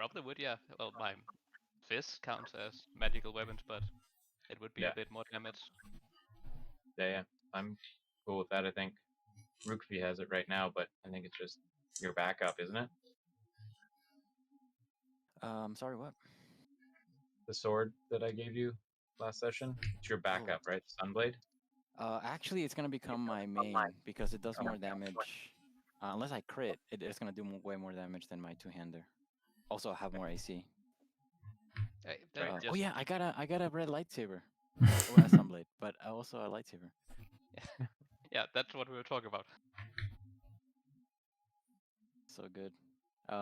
probably would, yeah. Well, my fist counts as magical weapons, but it would be a Yeah. bit more damage. Yeah. I'm cool with that. I think Rookfi has it right now, but I think it's just your backup, isn't it? Sorry, what? The sword that I gave you last session. It's your Oh, backup, right? Sunblade. actually, it's gonna become my main because it does Oh. more damage. Unless I crit, it's gonna do way more damage than my two-hander. Also, I have more AC. Hey, then Right. Oh just yeah, I got a red lightsaber. Well, a sunblade, but also a lightsaber. yeah, that's what we were talking about. So good.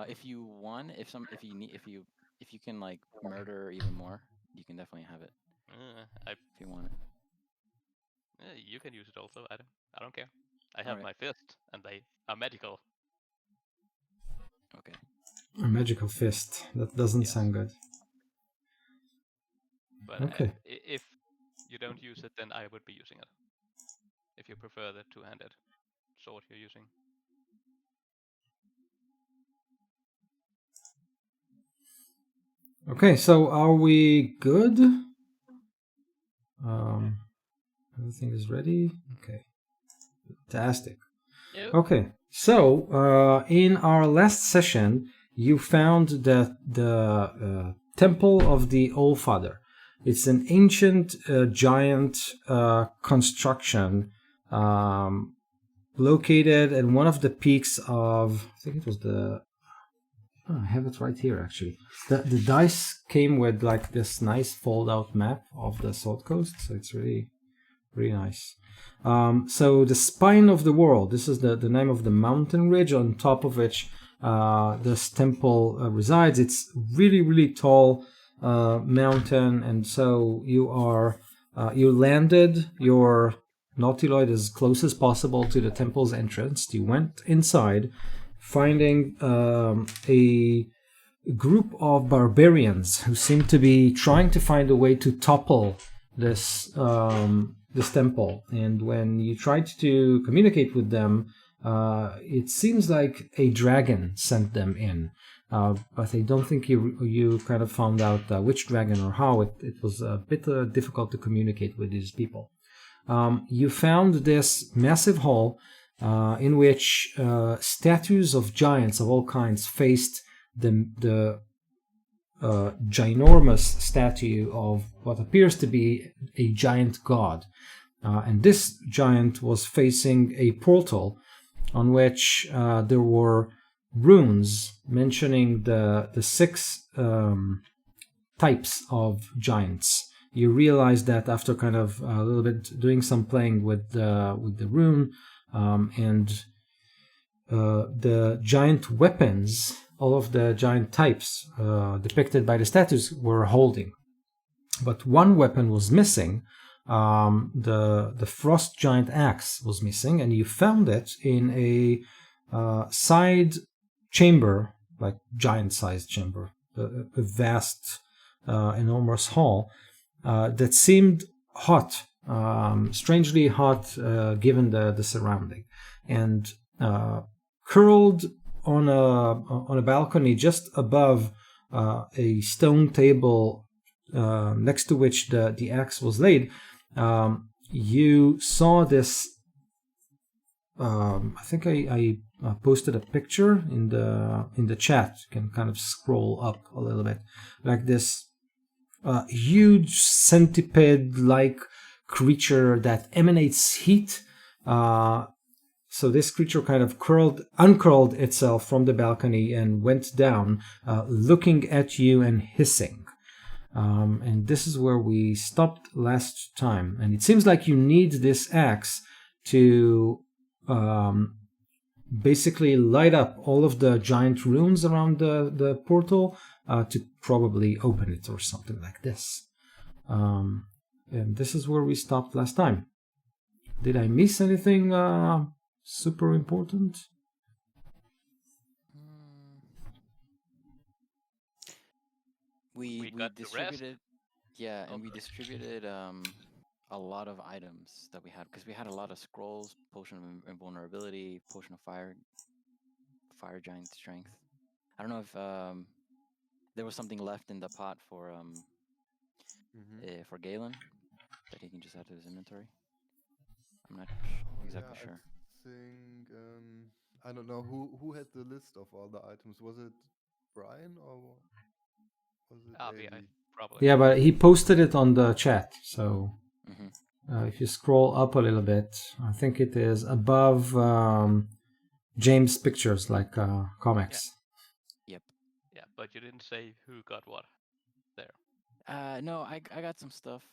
If you won, if you need, if you can like murder even more, you can definitely have it if you want it. You can use it also. I don't care. I All have right. my fist, and they are medical. Okay. A magical fist. That doesn't Yes. sound good. But Okay. if you don't use it, then I would be using it. If you prefer the two-handed sword you're using. Okay, so are we good? Everything is ready. Okay, fantastic. Yep. Okay, so in our last session, you found that the Temple of the Allfather. It's an ancient giant construction located at one of the peaks of, I think it was the, oh, I have it right here actually. The dice came with like this nice fold out map of the Salt Coast, so it's really nice. So the spine of the world, this is the name of the mountain ridge on top of which this temple resides. It's really tall mountain, and so you landed your Nautiloid as close as possible to the temple's entrance. You went inside, finding a group of barbarians who seem to be trying to find a way to topple this this temple. And when you tried to communicate with them, it seems like a dragon sent them in. But I don't think you kind of found out which dragon or how. It was a bit difficult to communicate with these people. You found this massive hall in which statues of giants of all kinds faced the ginormous statue of what appears to be a giant god. And this giant was facing a portal on which there were runes mentioning the six types of giants. You realize that after kind of a little bit doing some playing with the rune and the giant weapons, all of the giant types depicted by the statues were holding. But one weapon was missing. The frost giant axe was missing, and you found it in a side chamber, like giant-sized chamber, a vast, enormous hall that seemed hot, strangely hot, given the surrounding, and curled on a balcony just above a stone table next to which the axe was laid. You saw this. I think I posted a picture in the chat. You can kind of scroll up a little bit, like this huge centipede-like creature that emanates heat. So this creature kind of uncurled itself from the balcony and went down, looking at you and hissing. And this is where we stopped last time. And it seems like you need this axe to basically light up all of the giant runes around the portal to probably open it or something like this. And this is where we stopped last time. Did I miss anything super important? We got the rest. distributed, yeah, and we Okay. distributed a lot of items that we had because we had a lot of scrolls, potion of invulnerability, potion of fire giant strength. I don't know if there was something left in the pot for Galen that he can just add to his inventory. I'm not exactly sure. I think I don't know who had the list of all the items. Was it Brian or was it Abi, AB? probably. Yeah, but he posted it on the chat. So if you scroll up a little bit, I think it is above James' pictures, like comics. Yep. Yeah, but you didn't say who got what there. No, I got some stuff.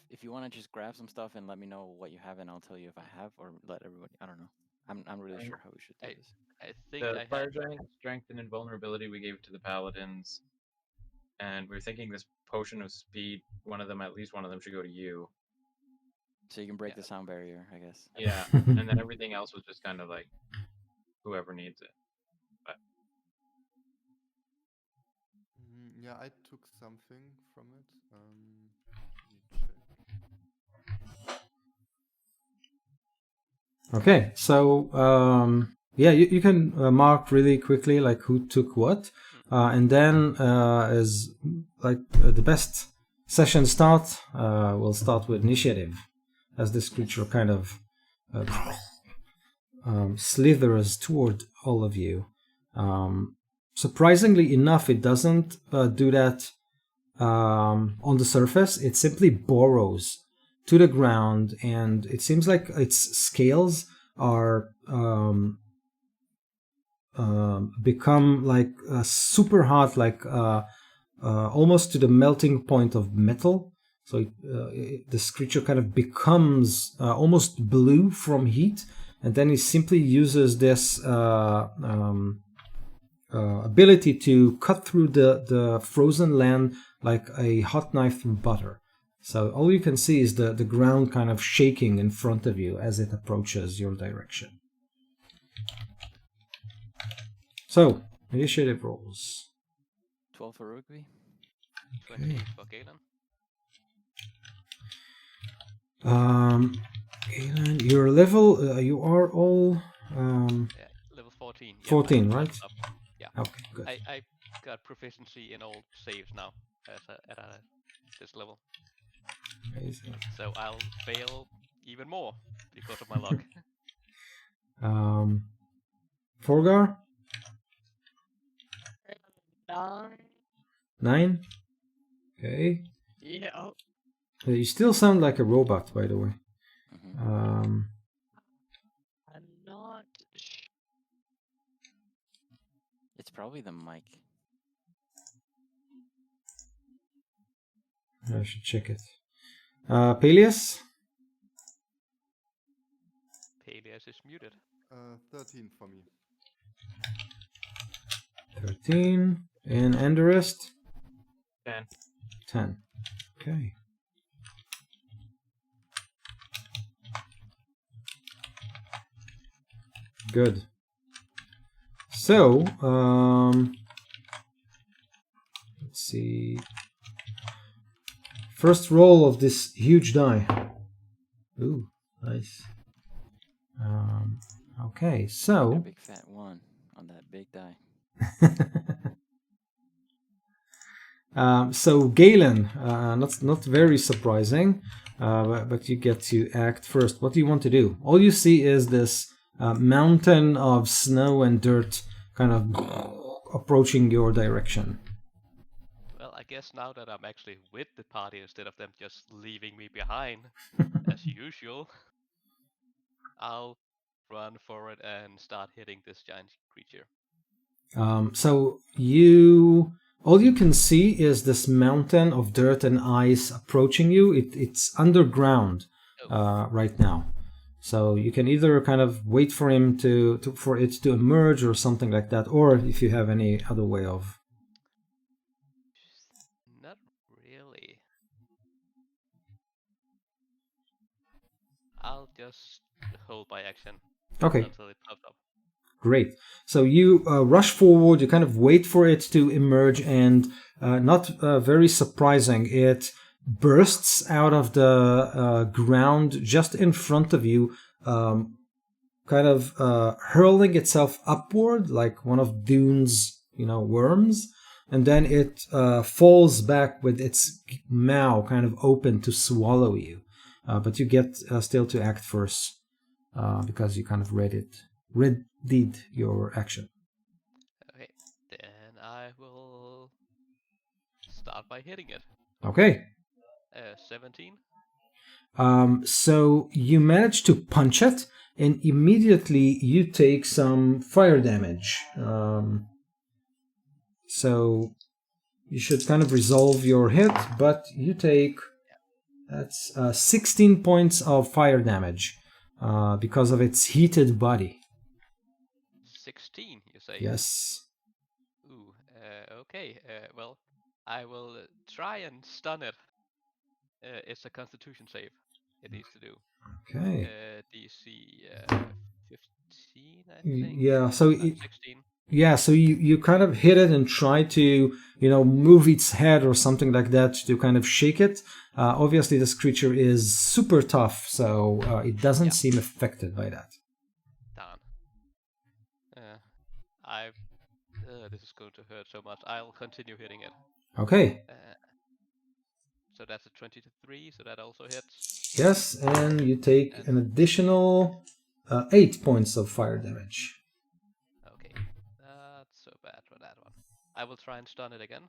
If you want to just grab some stuff and let me know what you have, and I'll tell you if I have, or let everybody. I don't know. I'm not really sure how we should do this. I think The I fire had. giant strength and invulnerability we gave to the paladins, and we were thinking this potion of speed. At least one of them should go to you. So you can break the sound barrier, I guess. Yeah, and then everything else was just kind of like whoever needs it. But Yeah, I took something from it. Let me check. Okay, so yeah, you can mark really quickly like who took what, and then as like the best session start, we'll start with initiative, as this creature kind of slithers toward all of you. Surprisingly enough, it doesn't do that on the surface. It simply burrows to the ground, and it seems like its scales are become like super hot, like almost to the melting point of metal. So this creature kind of becomes almost blue from heat, and then it simply uses this ability to cut through the frozen land like a hot knife through butter. So all you can see is the ground kind of shaking in front of you as it approaches your direction. So, initiative rolls. 12 for Rugby. 20 for Galen. Galen, your level, you are all Yeah, level 14. Yeah, 14, I- right? Yeah. Okay, good. I got proficiency in all saves now at this level. Amazing. So I'll fail even more because of my luck. Forgar? 9. 9? Okay. Yeah. You still sound like a robot, by the way. I'm not. It's probably the mic. I should check it. Peleus? Peleus is muted. 13 for me. 13. And Enderist? 10. 10. Okay. Good. So, let's see. First roll of this huge die. Ooh, nice. Okay, A so. big fat 1 on that big die. So Galen, not very surprising, but you get to act first. What do you want to do? All you see is this mountain of snow and dirt kind of approaching your direction. Well, I guess now that I'm actually with the party instead of them just leaving me behind, as usual, I'll run forward and start hitting this giant creature. So all you can see is this mountain of dirt and ice approaching you. It's underground right now, so you can either kind of wait for him for it to emerge or something like that, or if you have any other way of. Not really. I'll just hold my action Okay. until it pops up. Great. So you rush forward, you kind of wait for it to emerge, and not very surprising, it bursts out of the ground just in front of you, kind of hurling itself upward like one of Dune's worms, and then it falls back with its mouth kind of open to swallow you. But you get still to act first because you kind of readied your action. Okay, then I will start by hitting it. Okay. 17. So you manage to punch it, and immediately you take some fire damage. So you should kind of resolve your hit, but you take that's 16 points of fire damage because of its heated body. 16, you say? Yes. Ooh, okay. Well, I will try and stun it. It's a Constitution save. It needs to do. Okay. DC 15, I think. Yeah. So 16. Yeah, so you kind of hit it and try to, move its head or something like that to kind of shake it. Obviously, this creature is super tough, so it doesn't seem affected by that. Darn. This is going to hurt so much. I'll continue hitting it. Okay. So that's a 23, so that also hits. Yes, and you take an additional 8 points of fire damage. Okay, not so bad for that one. I will try and stun it again.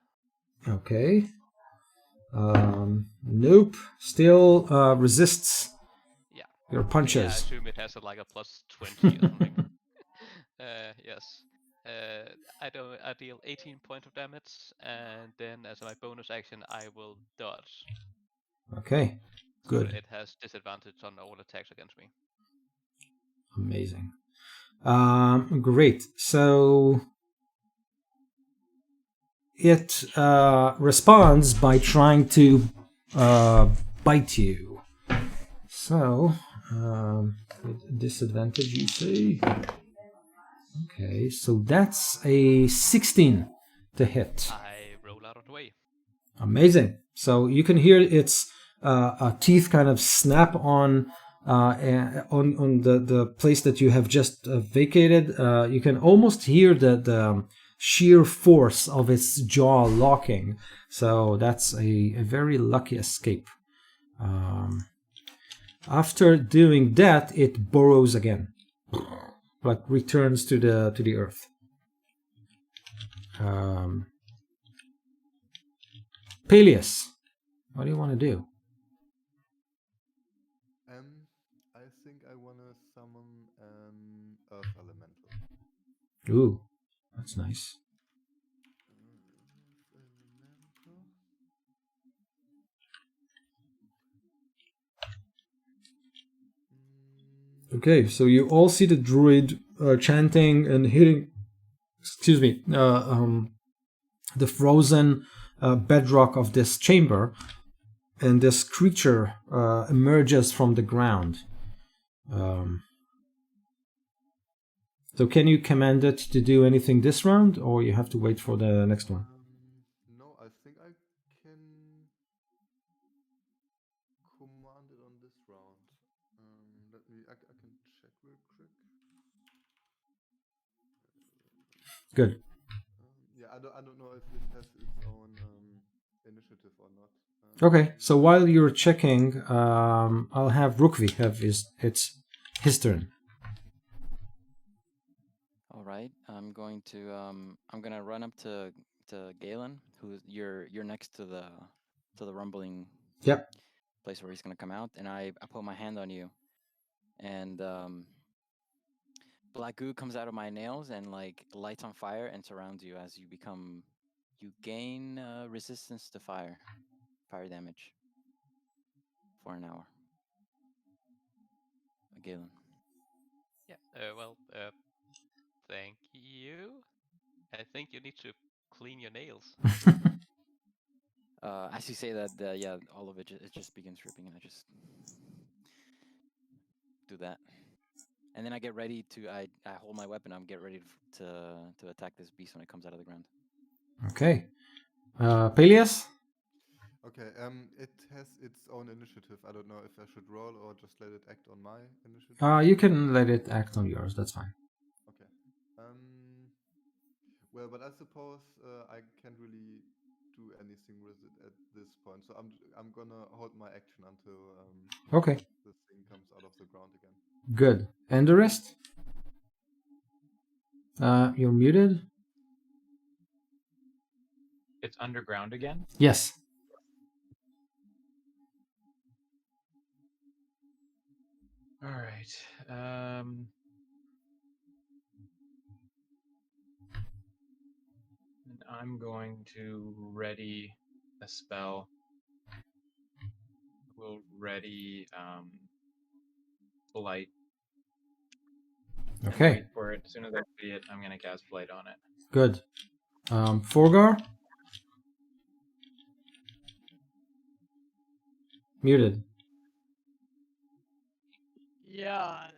Okay. Nope. Still resists your punches. Yeah, I assume it has like a plus 20 or something. Yes. I deal 18 points of damage, and then as my bonus action, I will dodge. Okay, good. So it has disadvantage on all attacks against me. Amazing. Great. So it responds by trying to bite you. So, with disadvantage, you say. Okay, so that's a 16 to hit. I roll out of the way. Amazing. So you can hear its teeth kind of snap on the place that you have just vacated. You can almost hear the sheer force of its jaw locking. So that's a very lucky escape. After doing that, it burrows again, like returns to the earth. Peleus, what do you want to do? I think I want to summon an Earth Elemental. Ooh, that's nice. Okay, so you all see the druid chanting and hitting. Excuse me. The frozen bedrock of this chamber, and this creature emerges from the ground. So can you command it to do anything this round, or you have to wait for the next one? No, I think I can command it on this round. I can check real quick. Good. I don't know if it has its own initiative or not. Okay, so while you're checking, I'll have Rukvi have his turn. All right, I'm gonna run up to Galen, who you're next to the rumbling Yep. place where he's gonna come out, and I put my hand on you, and black goo comes out of my nails and like lights on fire and surrounds you as you gain resistance to fire damage for an hour. Galen. Yeah. Thank you. I think you need to clean your nails. As you say that, all of it just begins dripping, and I just do that, and then I get ready to. I hold my weapon. I'm get ready to attack this beast when it comes out of the ground. Okay. Peleus? Okay, it has its own initiative. I don't know if I should roll or just let it act on my initiative. You can let it act on yours, that's fine. Okay. Well, but I suppose I can't really do anything with it at this point. So I'm gonna hold my action until Okay, this thing comes out of the ground again. good. And the rest? You're muted? It's underground again? Yes. Alright. And I'm going to ready a spell. We'll ready Blight. And Okay, wait for it. As soon as I see it, I'm gonna cast Blight on it. good. Forgar? Muted. Yeah.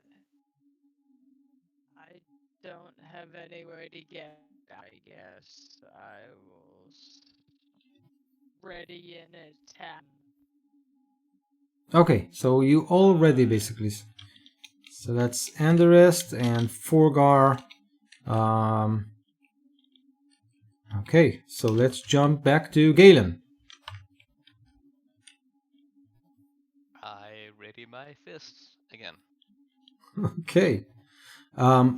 I don't have anywhere to get. I guess I will ready an attack. Okay, so you already basically. So that's Anderest and Forgar. Okay, so let's jump back to Galen. I ready my fists again. Okay.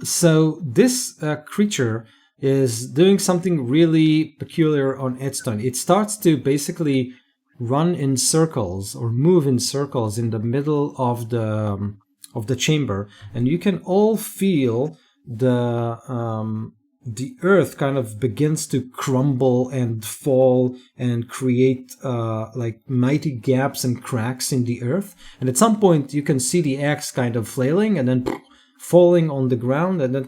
So this creature is doing something really peculiar on its turn. It starts to basically run in circles or move in circles in the middle of the chamber, and you can all feel the earth kind of begins to crumble and fall and create like mighty gaps and cracks in the earth. And at some point, you can see the axe kind of flailing and then falling on the ground, and then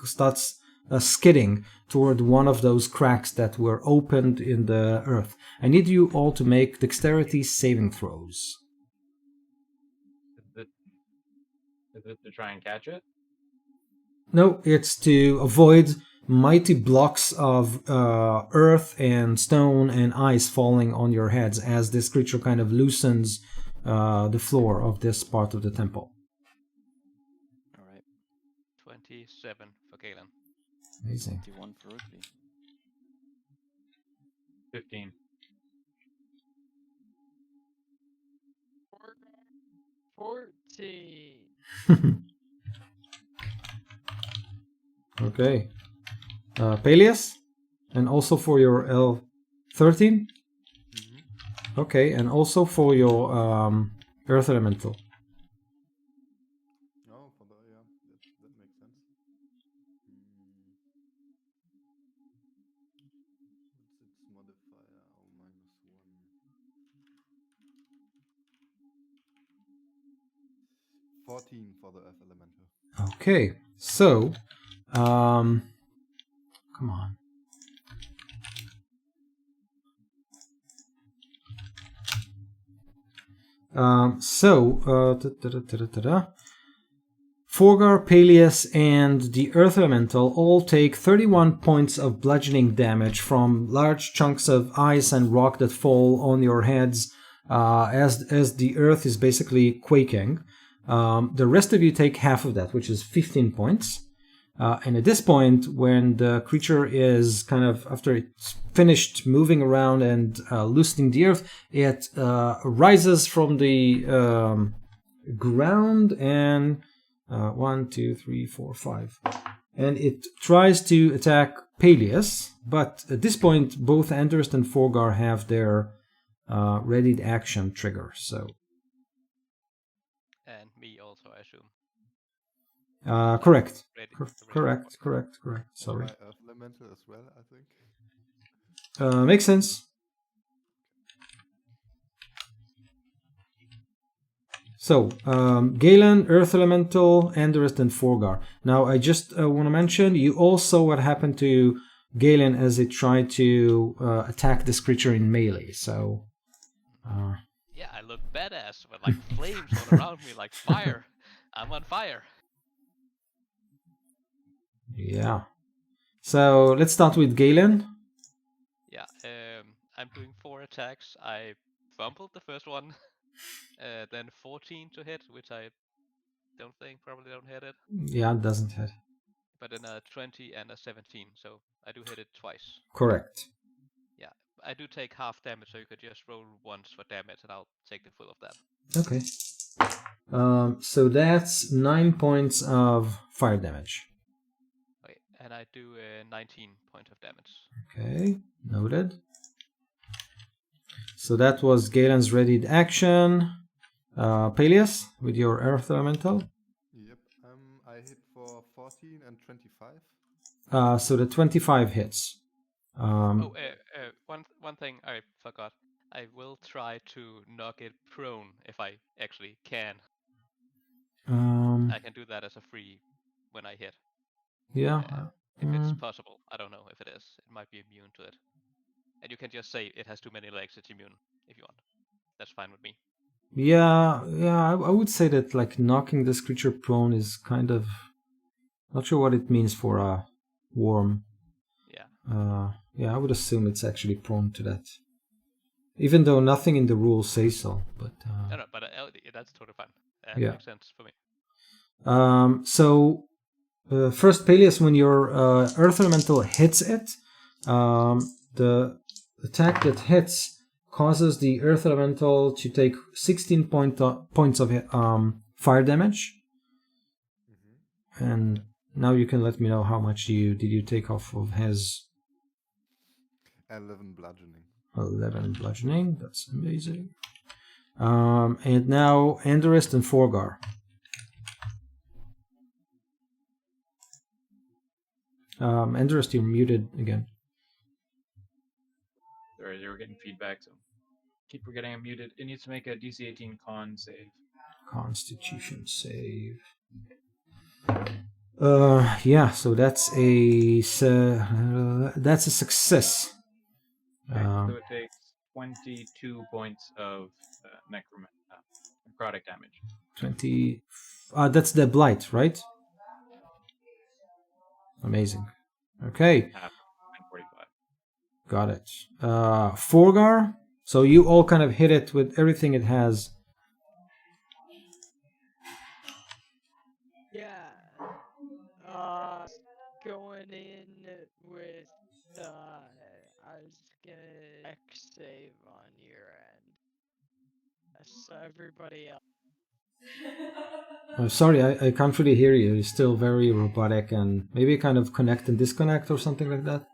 starts skidding toward one of those cracks that were opened in the earth. I need you all to make dexterity saving throws. Is it to try and catch it? No, it's to avoid mighty blocks of earth and stone and ice falling on your heads as this creature kind of loosens the floor of this part of the temple. All right. 27 for Galen. Amazing. 21 for Rugby. 15. 14. Okay. Peleus? And also for your L13? Okay, and also for your Earth Elemental. Oh, for the yeah, that makes sense. What's its modifier? Oh, -1. 14 for the Earth Elemental. Okay, so, come on. Forgar, Peleus, and the Earth Elemental all take 31 points of bludgeoning damage from large chunks of ice and rock that fall on your heads as the Earth is basically quaking. The rest of you take half of that, which is 15 points. And at this point, when the creature is kind of, after it's finished moving around and loosening the earth, it rises from the ground and 1, 2, 3, 4, 5. And it tries to attack Peleus, but at this point, both Anderst and Forgar have their readied action trigger. So, And me also, I assume. correct. Ready, Correct. Sorry. My Earth Elemental as well, I think. Makes sense. So, Galen, Earth Elemental, Anderest, and Forgar. Now, I just want to mention, you all saw what happened to Galen as it tried to attack this creature in melee, so... Yeah, I look badass with like flames all around me, like fire. I'm on fire. Yeah. So, let's start with Galen. Yeah, I'm doing 4 attacks. I fumbled the first one, then 14 to hit, which I don't think probably don't hit it. Yeah, it doesn't hit. But then a 20 and a 17, so I do hit it twice. Correct. Yeah, I do take half damage, so you could just roll once for damage, and I'll take the full of that. Okay. So that's 9 points of fire damage. Okay, and I do 19 points of damage. Okay, noted. So that was Galen's readied action. Peleus, with your Earth Elemental. Yep. I hit for 14 and 25. So the 25 hits. One thing I forgot. I will try to knock it prone if I actually can. I can do that as a free when I hit. Yeah. If it's possible. I don't know if it is. It might be immune to it. And you can just say it has too many legs, it's immune, if you want. That's fine with me. Yeah, I would say that like knocking this creature prone is kind of not sure what it means for a worm. Yeah. Yeah, I would assume it's actually prone to that. Even though nothing in the rules says so, but No, but that's totally fine. That Yeah. makes sense for me. So first, Peleus, when your Earth Elemental hits it, the attack that hits causes the Earth Elemental to take 16 points of fire damage. And now you can let me know how much did you take off of his 11 bludgeoning. 11 bludgeoning. That's amazing. And now Enderist and Forgar. Enderist, you're muted again. Sorry, they were getting feedback, so keep forgetting I'm muted. It needs to make a DC 18 con save. Constitution save. Yeah, so that's a success. Okay, so it takes 22 points of necrotic damage. 20. That's the blight, right? Amazing. Okay, Half 45. got it. Forgar. So you all kind of hit it with everything it has. Yeah. Going in with I was gonna X save on your end. So everybody else. Sorry, I can't really hear you. It's still very robotic and maybe kind of connect and disconnect or something like that.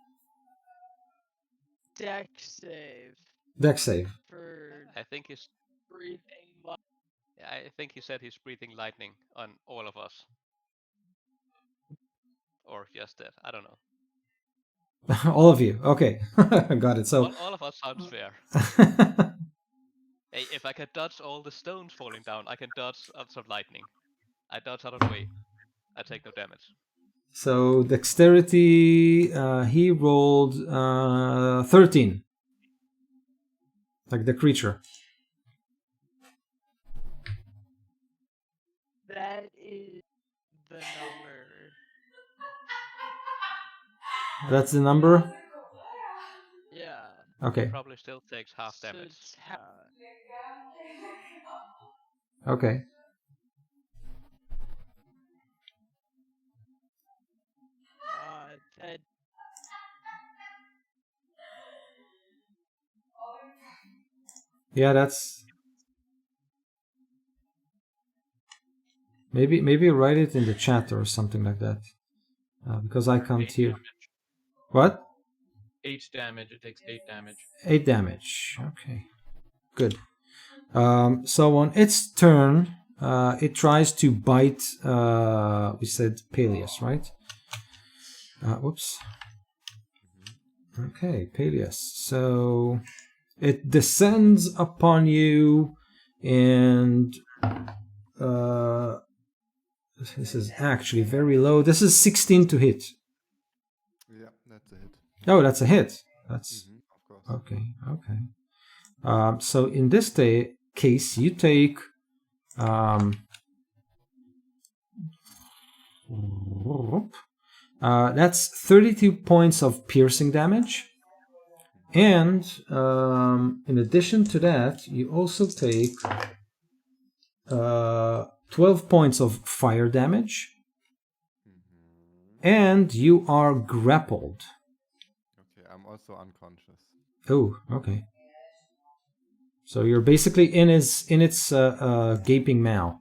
Dex save Dex save. for I think he's breathing. I think he said he's breathing lightning on all of us. Or just that. I don't know. All of you. Okay. Got it. So all of us sounds fair. Hey, if I can dodge all the stones falling down, I can dodge some lightning. I dodge out of the way. I take no damage. So dexterity, he rolled 13. Like the creature. That is the number. That's the number? Yeah. Okay. Probably still takes half So damage. it's Okay. that Yeah, that's... Maybe write it in the chat or something like that. Because I can't 8 hear. damage. What? 8 damage. It takes 8 damage. 8 damage. Okay. Good. So on its turn, it tries to bite, we said Peleus, right? Whoops. Okay, Peleus. So it descends upon you and this is actually very low. This is 16 to hit. Yeah, that's a hit. Oh, that's a hit. That's Of course. okay. So in this case, you take that's 32 points of piercing damage, and in addition to that, you also take 12 points of fire damage, and you are grappled. Okay, I'm also unconscious. Oh, okay. So you're basically in its gaping mouth.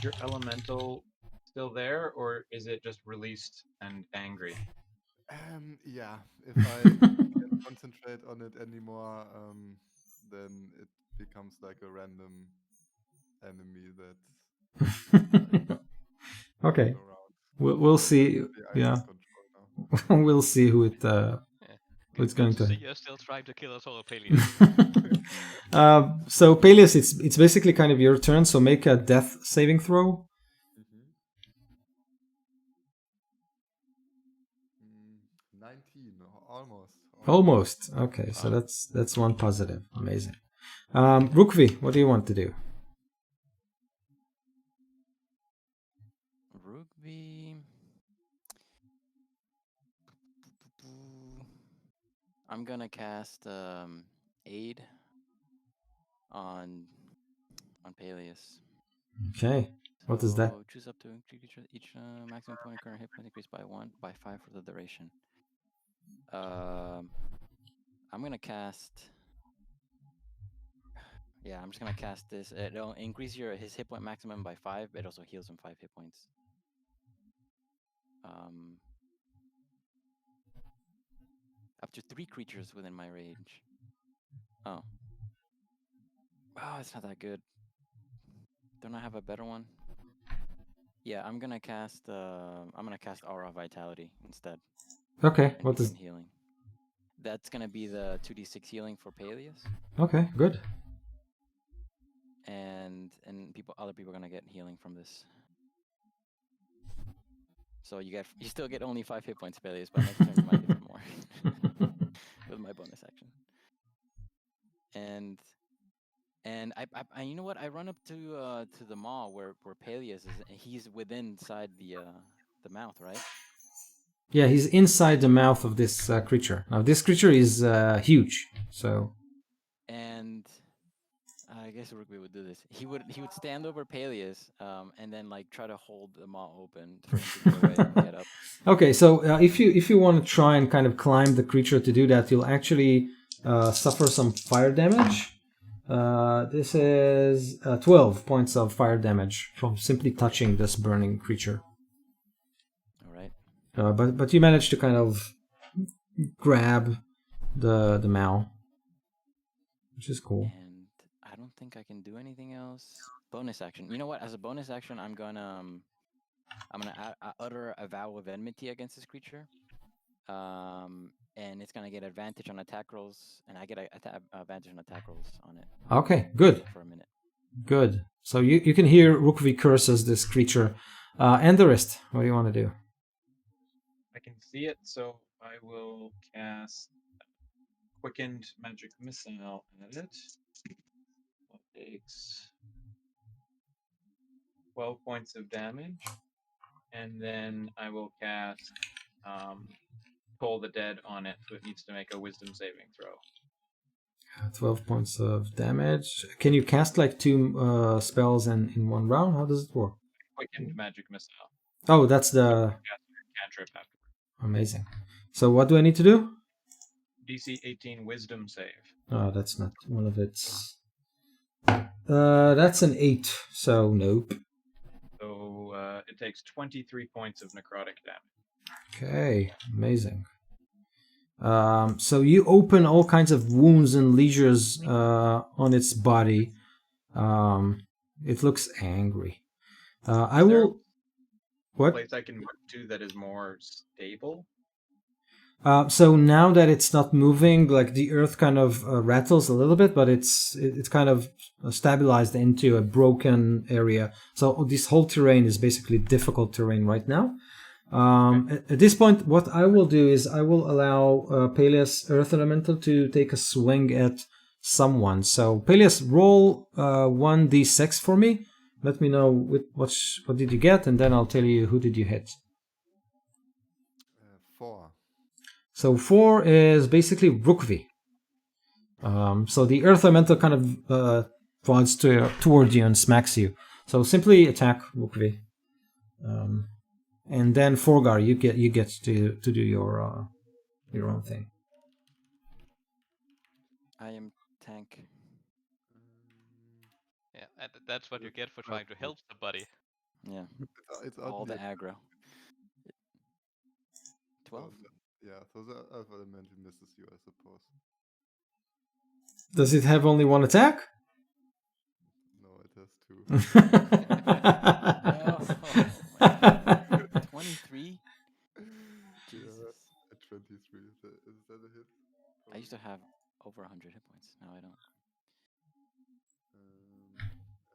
Your elemental still there, or is it just released and angry? Yeah, if I can't concentrate on it anymore, then it becomes like a random enemy that Okay, run around. we'll see. Definitely Yeah, out of control now. we'll see who it Yeah. who it's Good going to see to. you're still trying to kill us all, Peleus. So Peleus, it's basically kind of your turn. So make a death saving throw. 19, almost. Almost. Okay, so Wow. that's one positive. Amazing. Rukvi, what do you want to do? Rugby. I'm gonna cast aid on Peleus. Okay. What is that? So choose up to each maximum point of current hit point increased by 5 for the duration. I'm gonna cast. Yeah, I'm just gonna cast this. It'll increase his hit point maximum by 5. It also heals him 5 hit points. Up to 3 creatures within my range. Oh. Oh, it's not that good. Don't I have a better one? Yeah, I'm gonna cast Aura of Vitality instead. Okay. And What is? begin healing. That's gonna be the 2d6 healing for Peleus, Okay. Good. and other people are gonna get healing from this. So you still get only 5 hit points, Peleus, but next turn you might get more with my bonus action. And I you know what? I run up to the maw where Peleus is. He's inside the mouth, right? Yeah, he's inside the mouth of this creature. Now this creature is huge. So. And I guess Rugby would do this. He would stand over Peleus, and then like try to hold the maw open for him to get away and get up. Okay, so if you want to try and kind of climb the creature to do that, you'll actually suffer some fire damage. This is 12 points of fire damage from simply touching this burning creature. All right. But you managed to kind of grab the maw, which is cool. And I don't think I can do anything else. Bonus action. You know what? As a bonus action, I'm gonna utter a vow of enmity against this creature. And it's gonna get advantage on attack rolls, and I get advantage on attack rolls on it. Okay, good. For a minute. Good. So you can hear Rukvi curses this creature. And the rest, what do you want to do? I can see it, so I will cast Quickened Magic Missile at it. That takes 12 points of damage. And then I will cast Toll the Dead on it, so it needs to make a Wisdom saving throw. 12 points of damage. Can you cast like 2 spells in one round? How does it work? Quickened Magic Missile. Oh, that's the... Cast cantrip afterwards. Amazing. So what do I need to do? DC 18 Wisdom save. Oh, that's not one of its... that's an 8, so nope. So it takes 23 points of necrotic damage. Okay, amazing. So you open all kinds of wounds and lesions on its body. It looks angry. I Is there will... What? place I can move to that is more stable? So now that it's not moving, like the earth kind of rattles a little bit, but it's kind of stabilized into a broken area. So this whole terrain is basically difficult terrain right now. At this point, what I will do is I will allow Peleus Earth Elemental to take a swing at someone. So Peleus, roll 1d6 for me. Let me know what did you get, and then I'll tell you who did you hit. 4. So 4 is basically Rukvi. So the Earth Elemental kind of flies toward you and smacks you. So simply attack Rukvi. and then Forgar, you get to do your own thing. I am tank. Yeah, and that's what you get for trying to help somebody. Yeah, It's all the ultimate. aggro. 12. Yeah, so the Alpha Elemental misses you, I suppose. Does it have only one attack? No, it has two. No. 23? Jesus. Yeah, at 23. Is that a hit? I used to have over 100 hit points. Now I don't.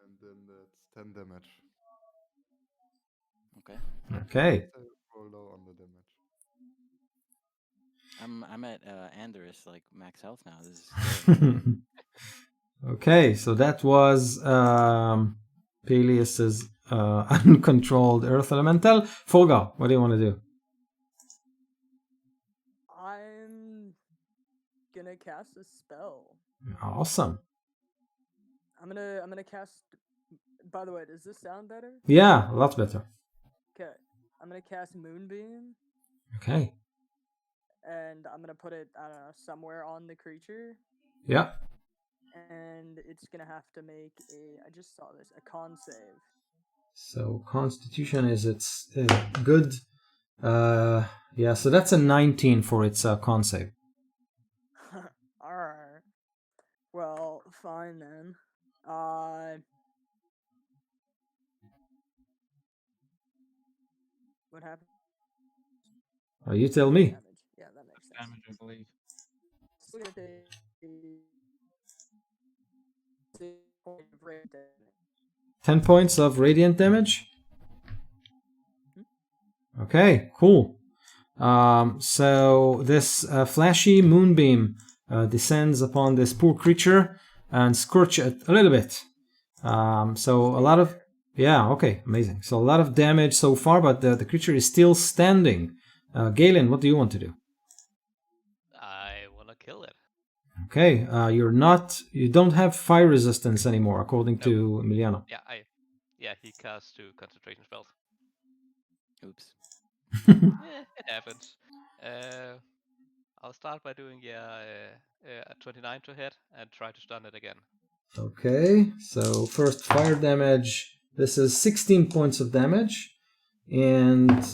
And then that's 10 damage. Okay. Okay. Roll low on the damage. I'm at Anders like max health now. This is scary. Okay, so that was Peleus's uncontrolled earth elemental. Folga, what do you want to do? I'm gonna cast a spell. Awesome. I'm gonna cast. By the way, does this sound better? Yeah, a lot better. Okay. I'm gonna cast Moonbeam, Okay. and I'm gonna put it, I don't know, somewhere on the creature, Yeah. and it's gonna have to make I just saw this, a con save. So Constitution is its good. Yeah, so that's a 19 for its con save. Alright. Well, fine then. What happened? You tell me. Damage. Yeah, that makes sense. Damage, I believe. Still gonna take 6 points of radiant damage. 10 points of radiant damage. Okay, cool. So this flashy moonbeam descends upon this poor creature and scorch it a little bit. So a lot of, yeah, okay, amazing. So a lot of damage so far, but the creature is still standing. Galen, what do you want to do? I wanna kill it. Okay, you don't have fire resistance anymore, according to Emiliano. Yeah, he casts 2 concentration spells. Oops. It happens. I'll start by doing a 29 to hit and try to stun it again. Okay, so first fire damage. This is 16 points of damage. And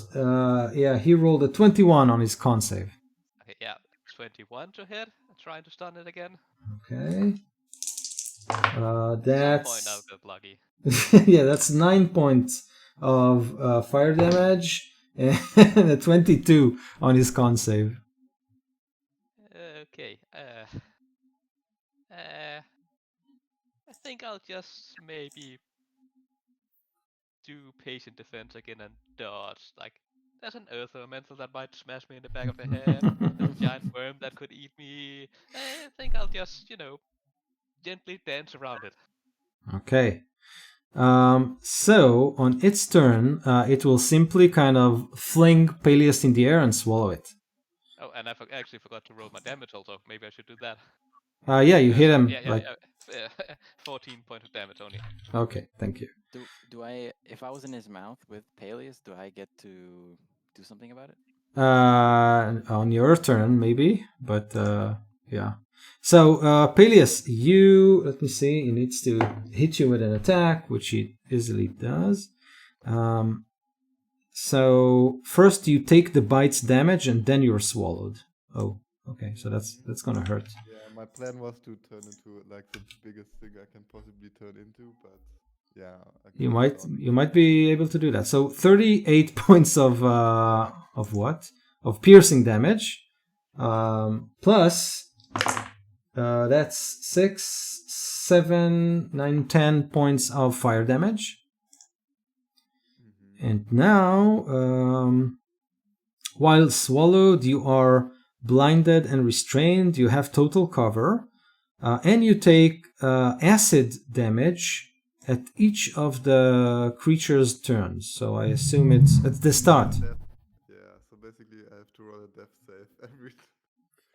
yeah, he rolled a 21 on his con save. Okay, yeah, 21 to hit. Trying to stun it again. Okay. At That's some point I'll get lucky. yeah, that's 9 points of fire damage and a 22 on his con save. Okay. I think I'll just maybe do patient defense again and dodge. Like, there's an earth elemental that might smash me in the back of the head. There's a giant worm that could eat me. I think I'll just, gently dance around it. Okay. So on its turn, it will simply kind of fling Peleus in the air and swallow it. Oh, and I actually forgot to roll my damage also. Maybe I should do that. Yeah, you hit him. Yeah, 14 points of damage only. Okay, thank you. Do I, if I was in his mouth with Peleus, do I get to do something about it? On your turn, maybe, but yeah. So Peleus, let me see, he needs to hit you with an attack, which he easily does. So first you take the bite's damage and then you're swallowed. Oh, okay, so that's gonna hurt. Yeah, my plan was to turn into like the biggest thing I can possibly turn into, but yeah. You might be able to do that. So 38 points of what? Of piercing damage. Plus that's 6, 7, 9, 10 points of fire damage. And now, while swallowed, you are blinded and restrained. You have total cover. And you take acid damage at each of the creature's turns. So I assume it's at the start. Yeah, so basically I have to roll a death save every time.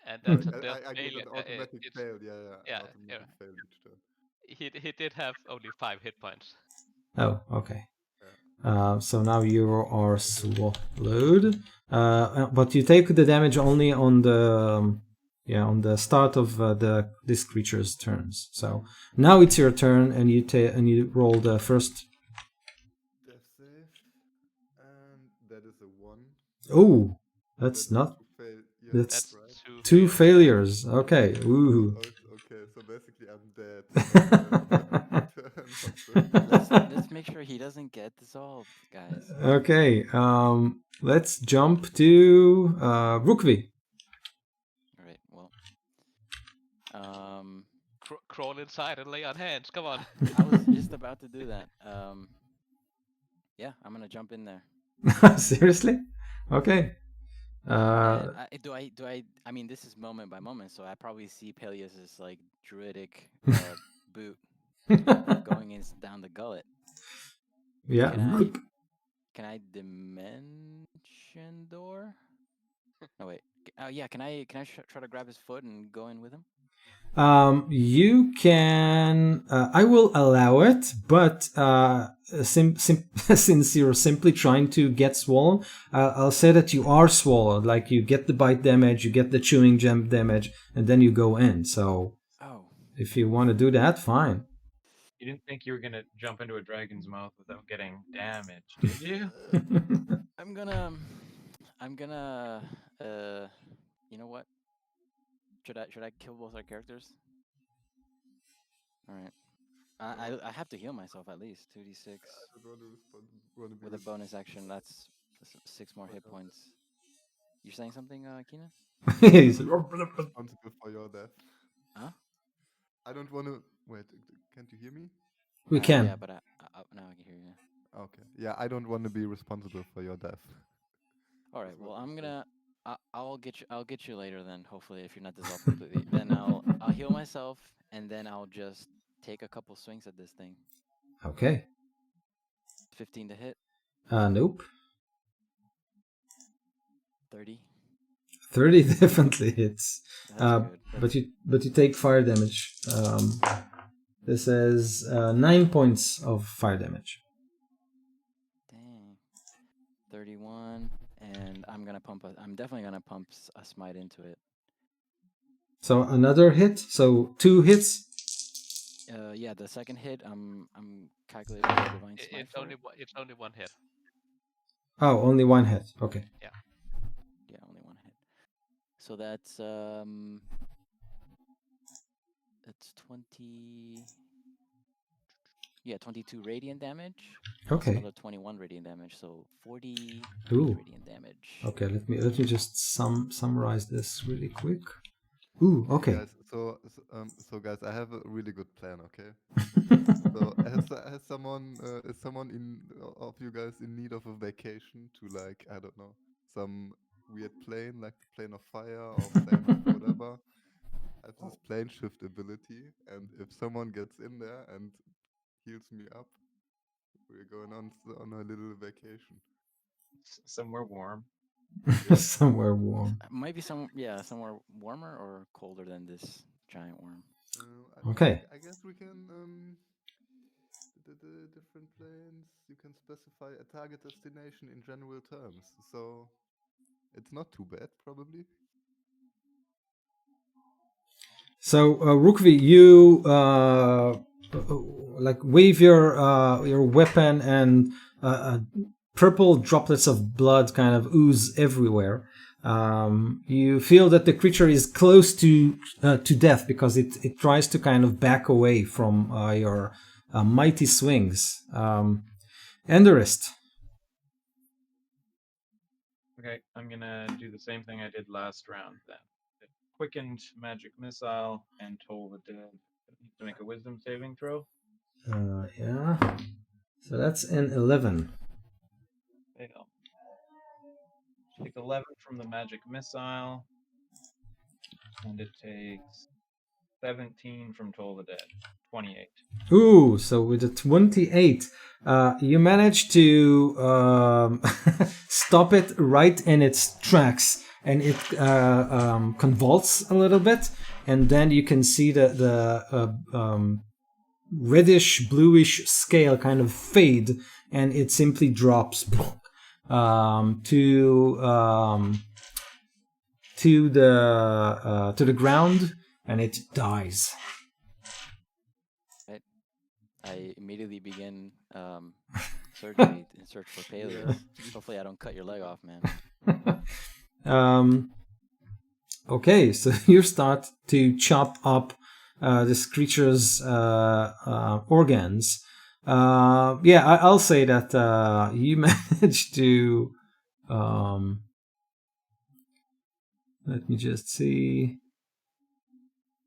And that's a And death I get failure. an automatic fail, yeah. An automatic fail each turn. He did have only 5 hit points. Oh, okay. So now you are swallowed. But you take the damage only on the start of this creature's turns. So now it's your turn, and you roll the first. Death save. And that is a 1. Oh, that's not. two fail. Yeah, That's right. two failures. Okay. Ooh. Okay, so basically I'm dead. Let's make sure he doesn't get dissolved, guys. Okay. Let's jump to Rukvi. All right. Well. Crawl inside and lay on hands. Come on. I was just about to do that. Yeah, I'm gonna jump in there. Seriously? Okay. Do I? I mean, this is moment by moment, so I probably see Peleus's like druidic boot going in down the gullet. Yeah. Can I dimension door? No wait. Yeah. Can I try to grab his foot and go in with him? You can. I will allow it, but since you're simply trying to get swallowed, I'll say that you are swallowed. Like you get the bite damage, you get the chewing gem damage, and then you go in. So, if you want to do that, fine. You didn't think you were gonna jump into a dragon's mouth without getting damaged, did you? I'm gonna. You know what? Should I kill both our characters? All right. I have to heal myself at least 2d6 with a bonus action. That's 6 more hit points. You're saying something, Keenan? Responsible for your death. Huh? I don't want to. Wait, can't you hear me? We can. Yeah, but now I can hear you. Okay. Yeah, I don't want to be responsible for your death. All right. Well, I'm gonna. I'll get you later then. Hopefully, if you're not dissolved completely, then I'll heal myself, and then I'll just take a couple swings at this thing. Okay. 15 to hit. Nope. 30. 30 definitely hits. That's good. But you take fire damage. This is 9 points of fire damage. Dang. 31, and I'm definitely gonna pump a smite into it. So another hit. So 2 hits. Yeah, the second hit, I'm calculating the divine smite. It's only one hit. Oh, only 1 hit. Okay. Yeah. Yeah, only 1 hit. So that's 20. Yeah, 22 radiant damage. Okay. Another 21 radiant damage, so 40 Ooh. radiant damage. Okay, let me just summarize this really quick. Ooh, okay. Guys, so guys, I have a really good plan. Okay. So has someone is someone of you guys in need of a vacation to, like, I don't know, some weird plane, like the plane of fire or plane of whatever? I have this plane shift ability, and if someone gets in there and heals me up, we're going on a little vacation. Somewhere warm. Somewhere warm. Maybe somewhere warmer or colder than this giant worm. Okay. I guess we can the different planes. You can specify a target destination in general terms, so it's not too bad, probably. So Rukvi, you like wave your weapon, and purple droplets of blood kind of ooze everywhere. You feel that the creature is close to death because it tries to kind of back away from your mighty swings. Enderist. Okay, I'm gonna do the same thing I did last round then. Quickened magic missile and Toll the Dead. Needs to make a wisdom saving throw. Yeah. So that's an 11. Fail. Take 11 from the magic missile, and it takes 17 from Toll the Dead. 28. Ooh, so with a 28, you manage to stop it right in its tracks, and it convulses a little bit, and then you can see the reddish bluish scale kind of fade, and it simply drops to the ground, and it dies. I immediately begin surgery in search for Peleus. Hopefully, I don't cut your leg off, man. Okay, so you start to chop up this creature's organs. I'll say that you managed to. Let me just see.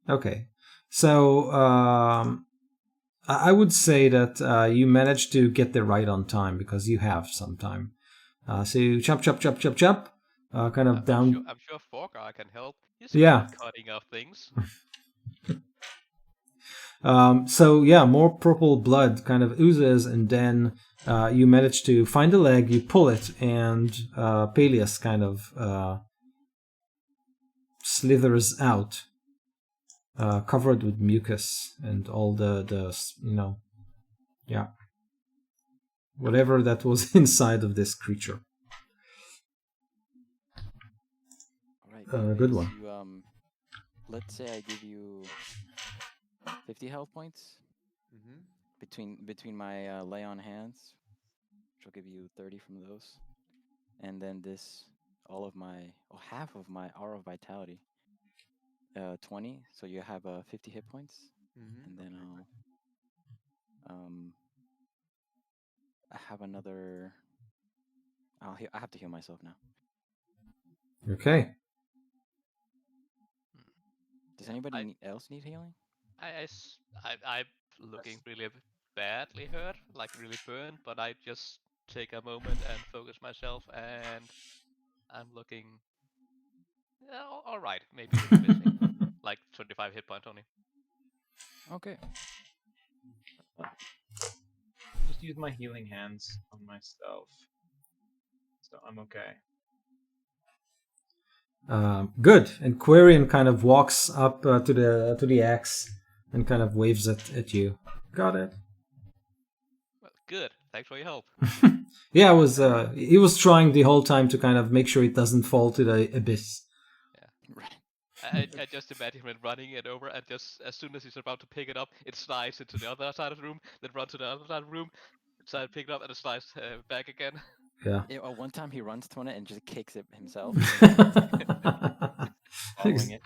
Okay, so I would say that you managed to get there right on time because you have some time. So you chop, chop, chop, chop, chop. Kind of down. I'm sure Forgar can help. He's Yeah. good at cutting off things. More purple blood kind of oozes, and then you manage to find the leg, you pull it, and Peleus kind of slithers out, covered with mucus and all the whatever that was inside of this creature. All right. Good one. You, let's say I give you 50 health points between my lay on hands, which will give you 30 from those, and then half of my aura of vitality, 20. So you have 50 hit points, and then I have another. I have to heal myself now. Okay. Does anybody else need healing? I'm looking really badly hurt, like really burned, but I just take a moment and focus myself, and I'm looking all right, maybe a little busy, like 25 hit point only. Okay. Just use my healing hands on myself, so I'm okay. Good. And Quarian kind of walks up to the axe and kind of waves it at you. Got it. Well, good. Thanks for your help. Yeah, he was trying the whole time to kind of make sure it doesn't fall to the abyss. Yeah. Right. I just imagine him running it over, and just as soon as he's about to pick it up, it slides into the other side of the room, then run to the other side of the room, try to pick it up, and it slides back again. Yeah. One time he runs to it and just kicks it himself. Following it.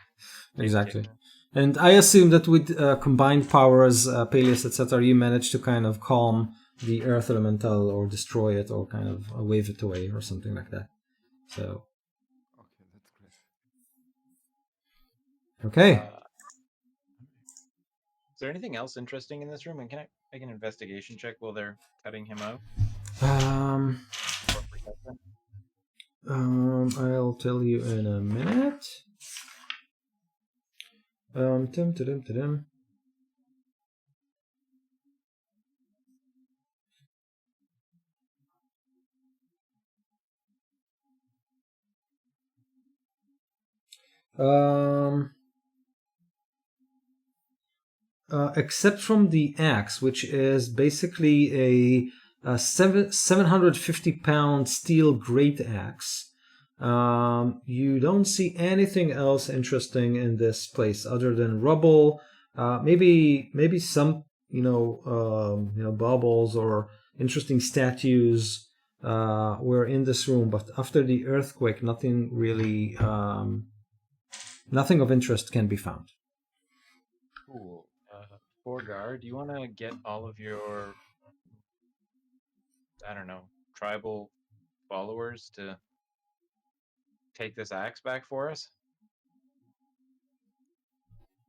Exactly. And I assume that with combined powers, Peleus, etc., you manage to kind of calm the earth elemental or destroy it or kind of wave it away or something like that. So. Okay, that's great. Okay. Is there anything else interesting in this room? And can I make an investigation check while they're cutting him out? I'll tell you in a minute. Except from the axe, which is basically a 750-pound steel great axe. You don't see anything else interesting in this place other than rubble. Maybe some baubles or interesting statues were in this room, but after the earthquake, nothing really, nothing of interest can be found. Cool. Forgar, do you want to get all of your, I don't know, tribal followers to take this axe back for us?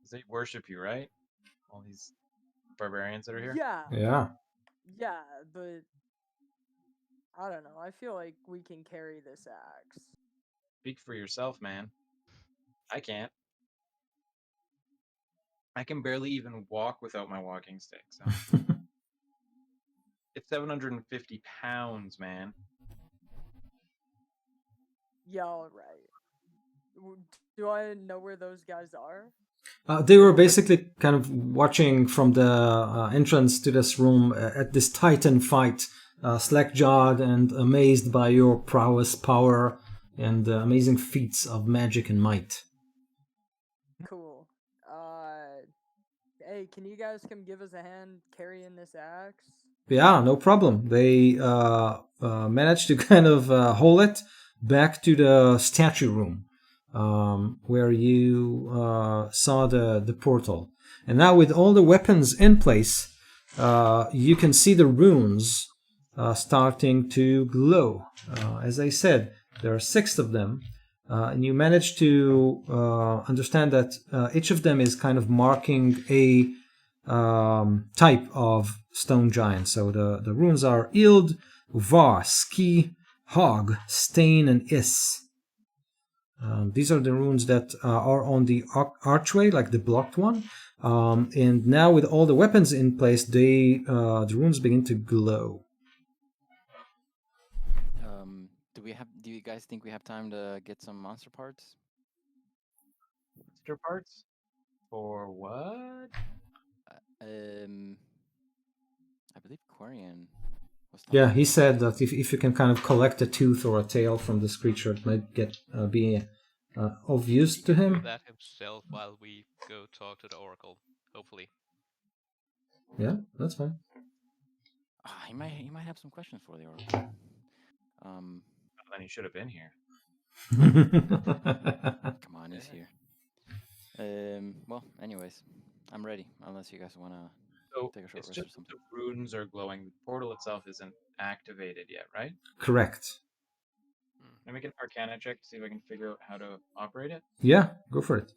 They worship you, right? All these barbarians that are here? Yeah. Yeah. Yeah, but I don't know. I feel like we can carry this axe. Speak for yourself, man. I can't. I can barely even walk without my walking stick, so. It's 750 pounds, man. Yeah, all right. Do I know where those guys are? They were basically kind of watching from the entrance to this room at this titan fight, slack-jawed and amazed by your prowess, power, and amazing feats of magic and might. Cool. Hey, can you guys come give us a hand carrying this axe? Yeah, no problem. They managed to kind of haul it back to the statue room where you saw the portal. And now, with all the weapons in place, you can see the runes starting to glow. As I said, there are 6 of them. And you manage to understand that each of them is kind of marking a type of stone giant. So the runes are Ild, Var, Ski, Hog, Stain, and Is. These are the runes that are on the archway, like the blocked one. And now with all the weapons in place, the runes begin to glow. Do you guys think we have time to get some monster parts? Monster parts? For what? I believe Quarian was Yeah, talking he about said that if you can kind of collect a tooth or a tail from this creature, it might be of use He to can do him. that himself while we go talk to the Oracle, hopefully. Yeah, that's fine. He might have some questions for the Oracle. Then he should have been here. Come on, he's here. Well, anyways, I'm ready. Unless you guys want to So take a short it's rest just or something. the runes are glowing. The portal itself isn't activated yet, right? Correct. Can I make an Arcana check to see if I can figure out how to operate it? Yeah, go for it.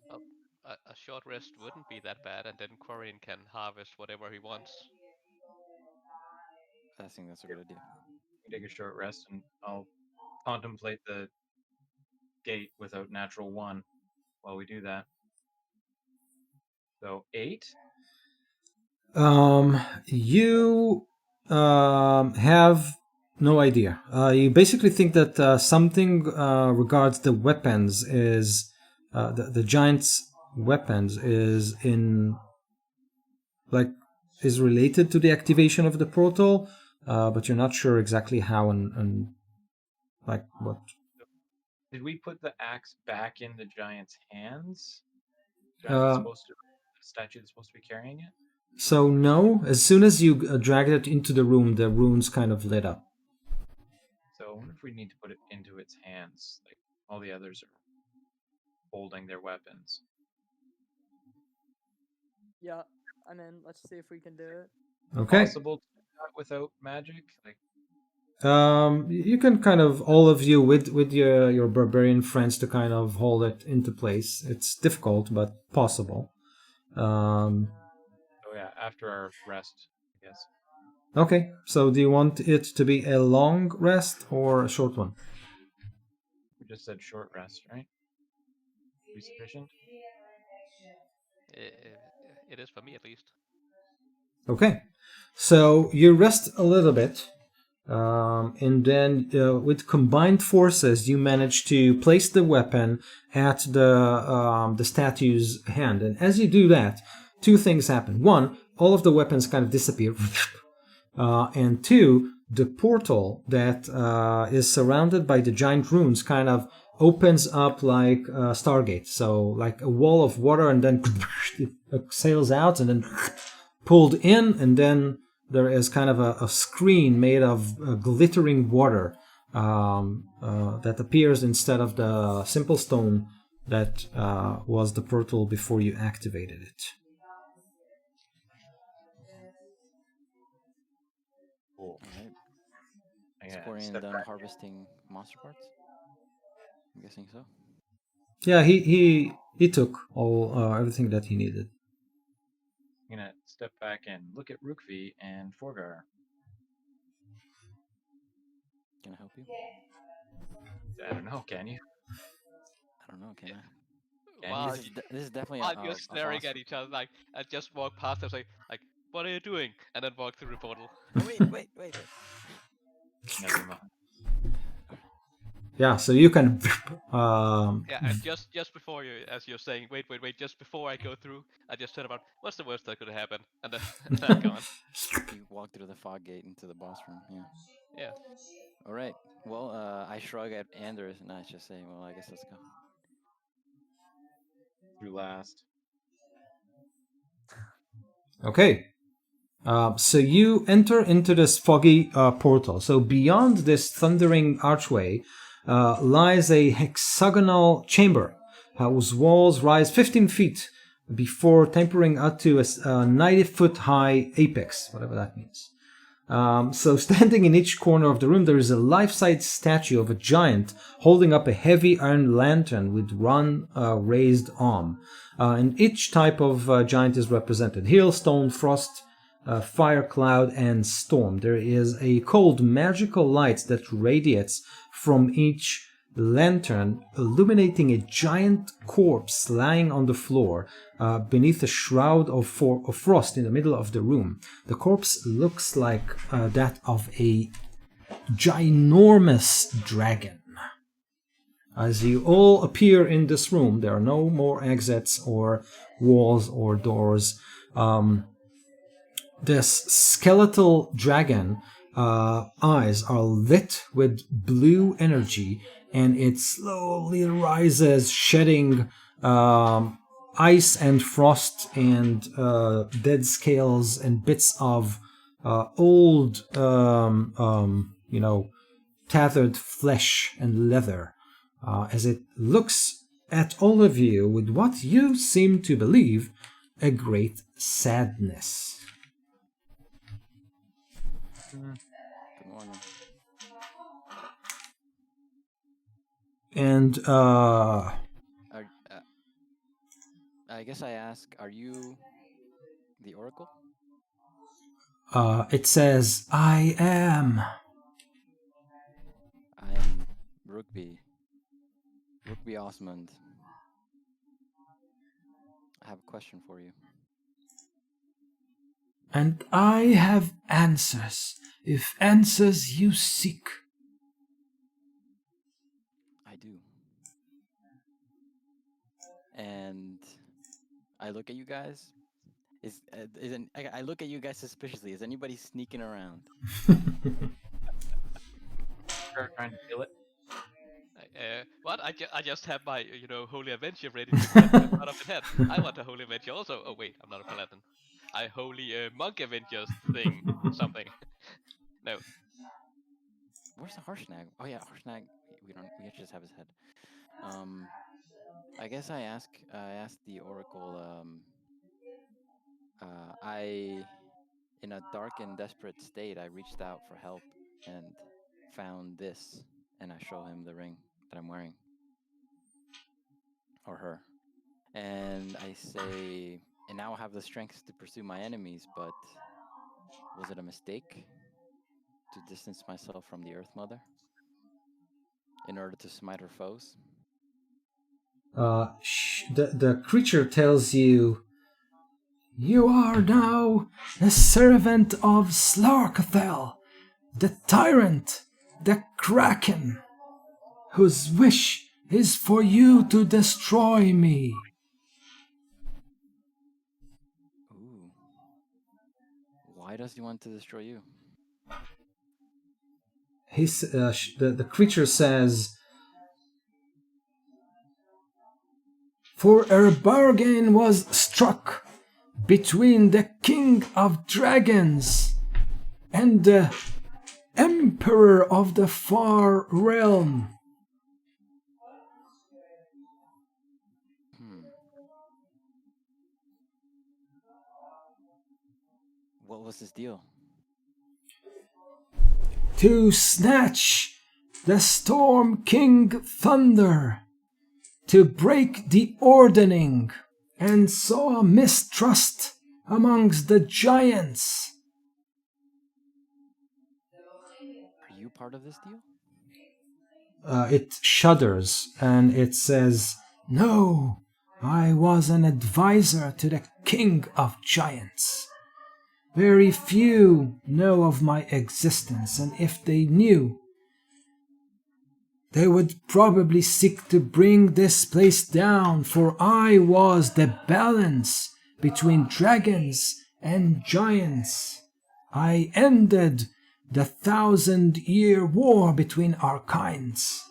A short rest wouldn't be that bad, and then Quarian can harvest whatever he wants. I think that's a good idea. Take a short rest, and I'll contemplate the gate without natural 1 while we do that. So 8. You have no idea. You basically think that something regards the weapons is the giant's weapons is is related to the activation of the portal, but you're not sure exactly how and like what. Did we put the axe back in the giant's hands? The statue that's supposed to be carrying it? So no, as soon as you dragged it into the room, the runes kind of lit up. So I wonder if we need to put it into its hands. Like all the others are holding their weapons. Yeah, I'm in. Let's see if we can do it. Okay. Possible to do that without magic? Like You can kind of all of you with your barbarian friends to kind of hold it into place. It's difficult, but possible. oh yeah, after our rest, I guess. Okay, so do you want it to be a long rest or a short one? We just said short rest, right? Be sufficient? It is for me, at least. Okay, so you rest a little bit, and then with combined forces, you manage to place the weapon at the statue's hand. And as you do that, 2 things happen. 1, all of the weapons kind of disappear. And 2, the portal that is surrounded by the giant runes kind of opens up like a Stargate. So like a wall of water, and then it sails out and then pulled in, and then there is kind of a screen made of glittering water that appears instead of the simple stone that was the portal before you activated it. Cool. All right. Is Yeah, Quarian step done back. harvesting monster parts? I'm guessing so. Yeah, he took all everything that he needed. I'm gonna step back and look at Rookvi and Forgar. Can I help you? I don't know, can you? I don't know. Can I? Can While This is definitely while a you're staring phosphor. at each other, like I just walk past them, like, what are you doing? And then walk through the portal. Oh, wait. Never mind. Yeah, so you can. Yeah, and just before you, as you're saying, wait, just before I go through, I just turn about. What's the worst that could happen? And then I'm gone. You walk through the fog gate into the boss room. Yeah. Yeah. All right. Well, I shrug at Anders and I just say, well, I guess let's go. Through last. Okay. So you enter into this foggy portal. So beyond this thundering archway lies a hexagonal chamber whose walls rise 15 feet before tapering out to a 90-foot high apex, whatever that means. So standing in each corner of the room, there is a life-size statue of a giant holding up a heavy iron lantern with one raised arm. And each type of giant is represented: hailstone, frost, fire, cloud, and storm. There is a cold magical light that radiates from each lantern, illuminating a giant corpse lying on the floor beneath a shroud of frost in the middle of the room. The corpse looks like that of a ginormous dragon. As you all appear in this room, there are no more exits or walls or doors. This skeletal dragon eyes are lit with blue energy, and it slowly rises, shedding ice and frost and dead scales and bits of old, tethered flesh and leather, as it looks at all of you with what you seem to believe a great sadness. Good morning. And I guess I ask, are you the Oracle? it says, "I am." I'm Rugby Osmond. I have a question for you. And I have answers, if answers you seek. I do. And I look at you guys. I look at you guys suspiciously. Is anybody sneaking around? Trying to kill it. What? I just have my holy adventure ready to cut out of the head. I want a holy adventure also. Oh wait, I'm not a paladin. I holy monk avengers thing something. No. Where's the Harshnag? Oh yeah, Harshnag. We just have his head. I guess I asked the Oracle. In a dark and desperate state, I reached out for help and found this, and I show him the ring that I'm wearing, or her, and I say, and now I have the strength to pursue my enemies, but was it a mistake to distance myself from the Earth Mother in order to smite her foes? The creature tells you, "You are now a servant of Sarkhan, the tyrant, the Kraken, whose wish is for you to destroy me." Ooh. Why does he want to destroy you? The creature says, "For a bargain was struck between the King of Dragons and the Emperor of the Far Realm." What was his deal? To snatch the Storm King Thunder, to break the ordering, and sow mistrust amongst the giants. Are you part of this deal? It shudders and it says, "No, I was an advisor to the King of Giants. Very few know of my existence, and if they knew, they would probably seek to bring this place down, for I was the balance between dragons and giants. I ended the 1,000-year war between our kinds.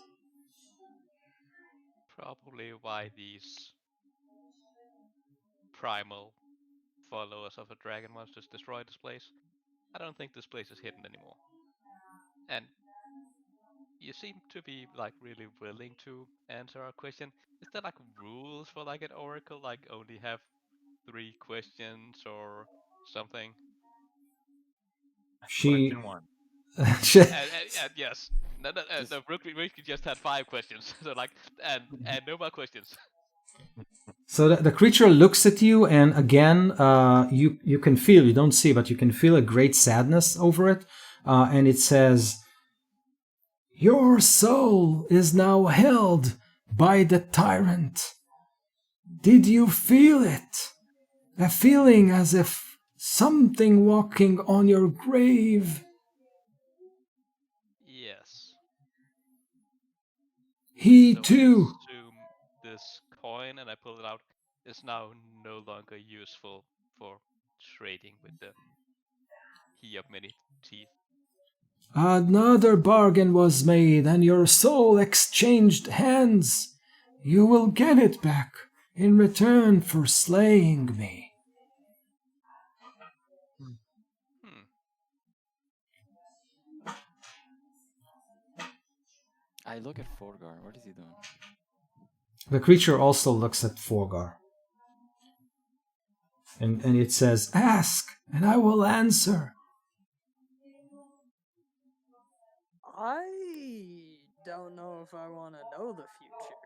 Probably why these primal followers of the dragon monsters destroyed this place. I don't think this place is hidden anymore. And you seem to be like really willing to answer our question. Is there like rules for like an oracle, like only have 3 questions or something? She Question 1. And yes, no, Brooke just had 5 questions. So like, and no more questions. So the creature looks at you, and again, you can feel, you don't see, but you can feel a great sadness over it. And it says, "Your soul is now held by the tyrant. Did you feel it? A feeling as if something walking on your grave." Yes. He So too. I assume this coin, and I pull it out, is now no longer useful for trading with the He of Many Teeth. Another bargain was made, and your soul exchanged hands. You will get it back in return for slaying me. Hmm. I look at Forgar. What is he doing? The creature also looks at Forgar. And it says, "Ask, and I will answer." I don't know if I want to know the future.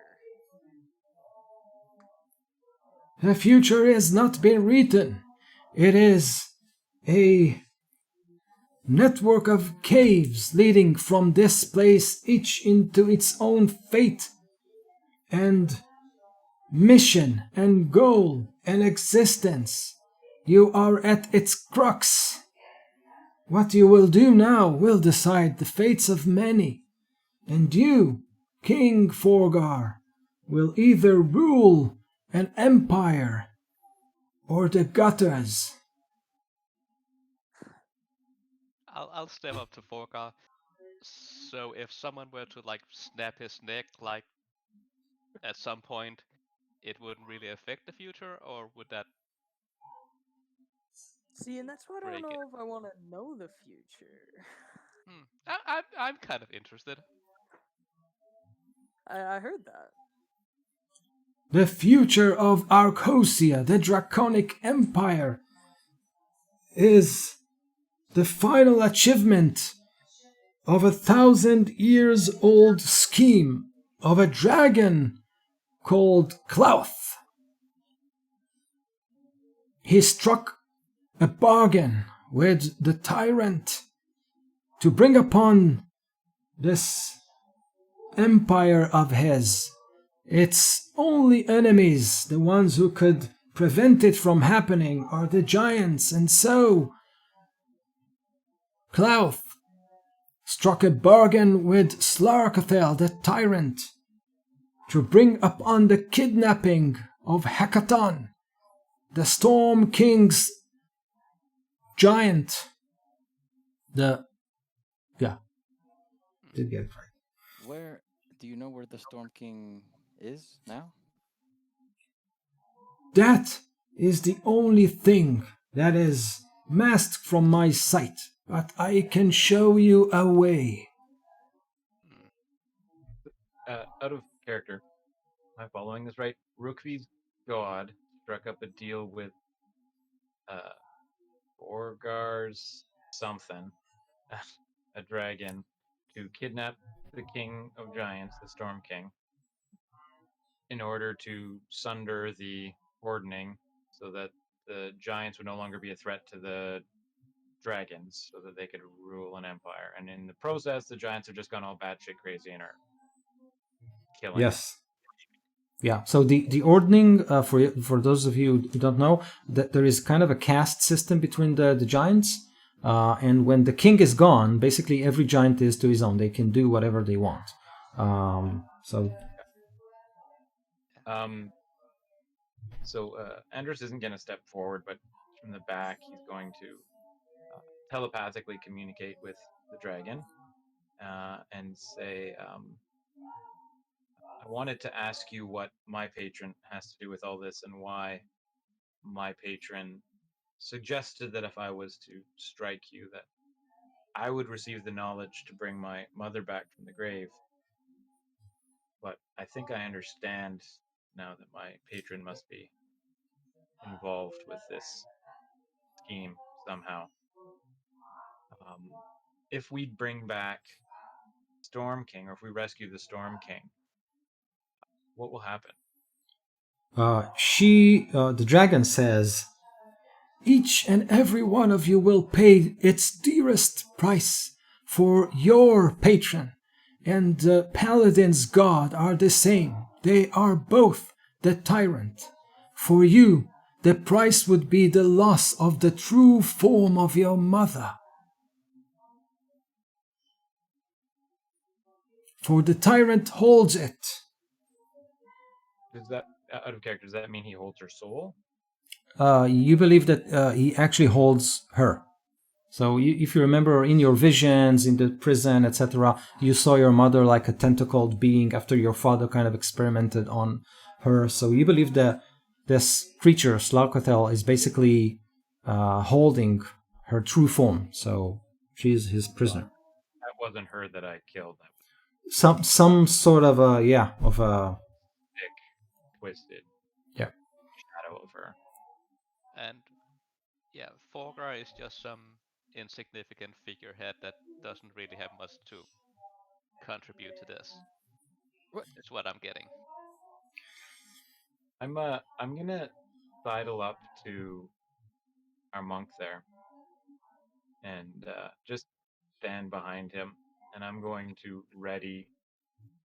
The future has not been written. It is a network of caves leading from this place, each into its own fate and mission and goal and existence. You are at its crux. What you will do now will decide the fates of many, and you, King Forgar, will either rule an empire or the gutters. I'll step up to Forkar. So if someone were to like snap his neck, like at some point, it wouldn't really affect the future, or would that See, and that's why I don't break it? know if I want to know the future. I'm kind of interested. I heard that. The future of Arcosia, the Draconic Empire, is the final achievement of a 1,000-years-old scheme of a dragon called Klauth. He struck a bargain with the tyrant to bring upon this empire of his its only enemies, the ones who could prevent it from happening, are the giants, and so Klauth struck a bargain with Slarkathel, the tyrant, to bring upon the kidnapping of Hekaton, the Storm King's giant. Did get it right. Where do you know where the Storm King is now? That is the only thing that is masked from my sight, but I can show you a way. Out of character, am I following this right? Rookvi's god struck up a deal with Orgar's something, a dragon, to kidnap the king of giants, the Storm King, in order to sunder the Ordening so that the giants would no longer be a threat to the dragons so that they could rule an empire. And in the process, the giants have just gone all batshit crazy and are killing. Yes. Yeah. So the ordning, for those of you who don't know, that there is kind of a caste system between the giants. And when the king is gone, basically every giant is to his own. They can do whatever they want. So Andros isn't going to step forward, but from the back, he's going to telepathically communicate with the dragon and say, I wanted to ask you what my patron has to do with all this and why my patron suggested that if I was to strike you, that I would receive the knowledge to bring my mother back from the grave. But I think I understand now that my patron must be involved with this scheme somehow. If we bring back Storm King, or if we rescue the Storm King, what will happen? the dragon says, each and every one of you will pay its dearest price for your patron, and the paladin's god are the same. They are both the tyrant. For you, the price would be the loss of the true form of your mother. For the tyrant holds it. Does that, out of character, does that mean he holds her soul? You believe that he actually holds her. So if you remember in your visions, in the prison, etc., you saw your mother like a tentacled being after your father kind of experimented on her. So you believe that this creature, Slarkathel, is basically holding her true form. So she is his prisoner. That wasn't her that I killed. That was Some sort of a thick, twisted shadow of her. And yeah, Forgar is just some insignificant figurehead that doesn't really have much to contribute to this. That's what I'm getting. I'm gonna sidle up to our monk there and just stand behind him, and I'm going to ready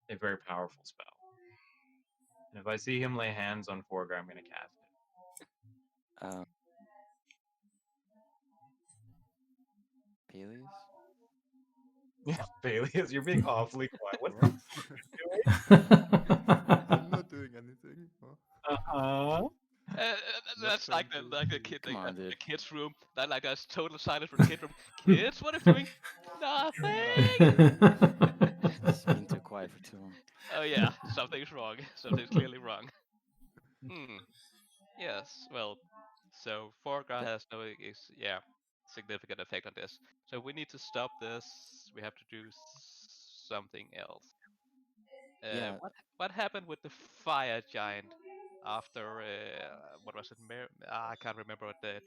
a very powerful spell. And if I see him lay hands on Forgar, I'm gonna cast it. Peleus? Yeah, Baelius, you're being awfully quiet. What What? the doing? I'm not doing anything. Huh? That's like the kid Come on, the dude. kids' room. That like there's total silence from the kid room. Kids, what are you doing? Nothing. It's been too quiet for too long. Oh yeah, something's wrong. Something's clearly wrong. Yes. Well, so Forgar has no significant effect on this. So we need to stop this. We have to do something else. Yeah. What happened with the fire giant after what was it? I can't remember what the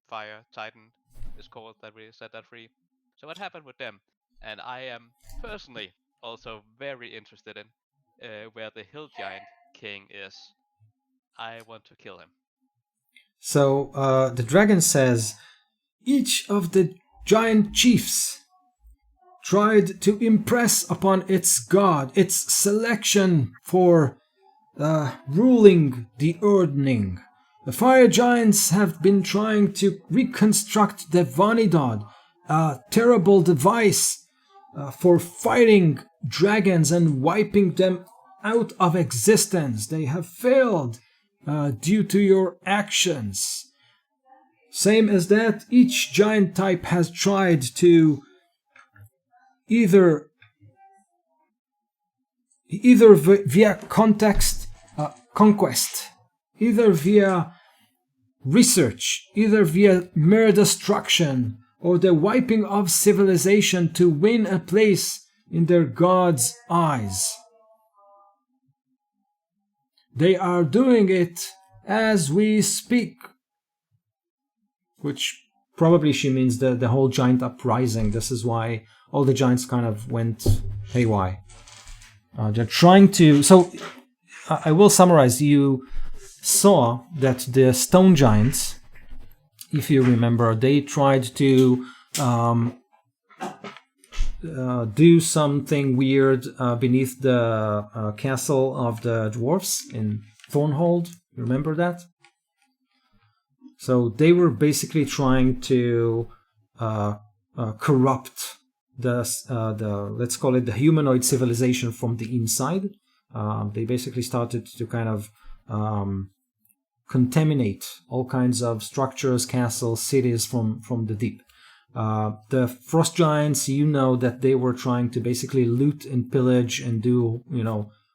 fire titan is called that we set that free. So what happened with them? And I am personally also very interested in where the hill giant king is. I want to kill him. So the dragon says, each of the giant chiefs tried to impress upon its god its selection for ruling the Earthling. The fire giants have been trying to reconstruct the Vanidad, a terrible device for fighting dragons and wiping them out of existence. They have failed due to your actions. Same as that, each giant type has tried to either via conquest, either via research, either via mere destruction, or the wiping of civilization to win a place in their gods' eyes. They are doing it as we speak. Which probably she means the whole giant uprising. This is why all the giants kind of went haywire. They're trying to... So, I will summarize. You saw that the stone giants, if you remember, they tried to do something weird beneath the castle of the dwarfs in Thornhold. You remember that? So they were basically trying to corrupt the let's call it the humanoid civilization from the inside. They basically started to kind of contaminate all kinds of structures, castles, cities from the deep. The frost giants, that they were trying to basically loot and pillage and do,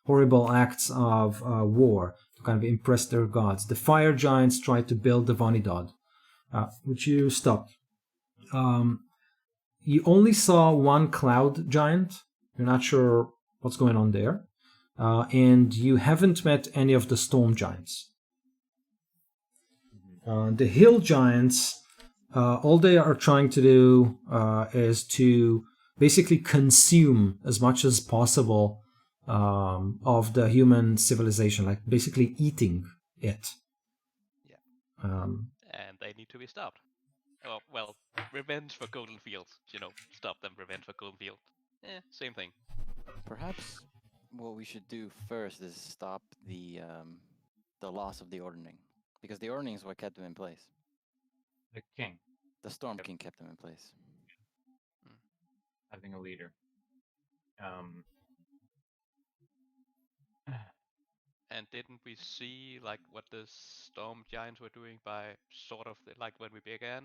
horrible acts of war to kind of impress their gods. The fire giants tried to build the Vanidad, which you stopped. You only saw one cloud giant. You're not sure what's going on there. And you haven't met any of the storm giants. The hill giants, all they are trying to do is to basically consume as much as possible of the human civilization, like basically eating it. Yeah. And they need to be stopped. Oh, well, revenge for Golden Fields. Stop them, revenge for Golden Field. Same thing. Perhaps what we should do first is stop the loss of the ordning, because the ordning is what kept them in place. The king The Storm King kept them in place. having a leader. And didn't we see what the storm giants were doing by sort of when we began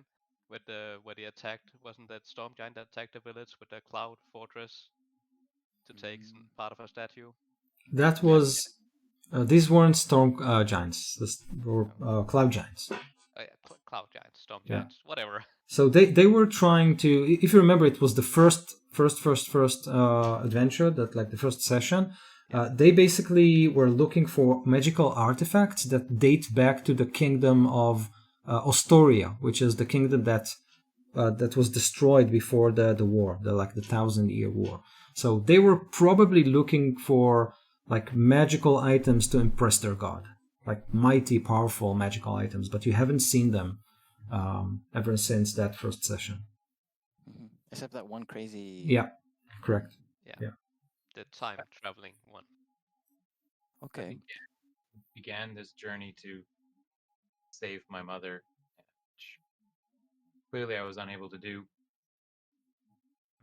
with where they attacked? Wasn't that storm giant that attacked the village with the cloud fortress to take part of a statue? That was these weren't storm giants. This were cloud giants. Oh yeah, cloud giants, storm giants, whatever. So they were trying to. If you remember, it was the first adventure, that the first session. They basically were looking for magical artifacts that date back to the kingdom of Ostoria, which is the kingdom that was destroyed before the war, the 1,000-year war. So they were probably looking for magical items to impress their god, mighty, powerful magical items. But you haven't seen them ever since that first session. Mm-hmm. Except that one crazy. Yeah, correct. Yeah. The time traveling one. Okay. Began this journey to save my mother, which clearly I was unable to do.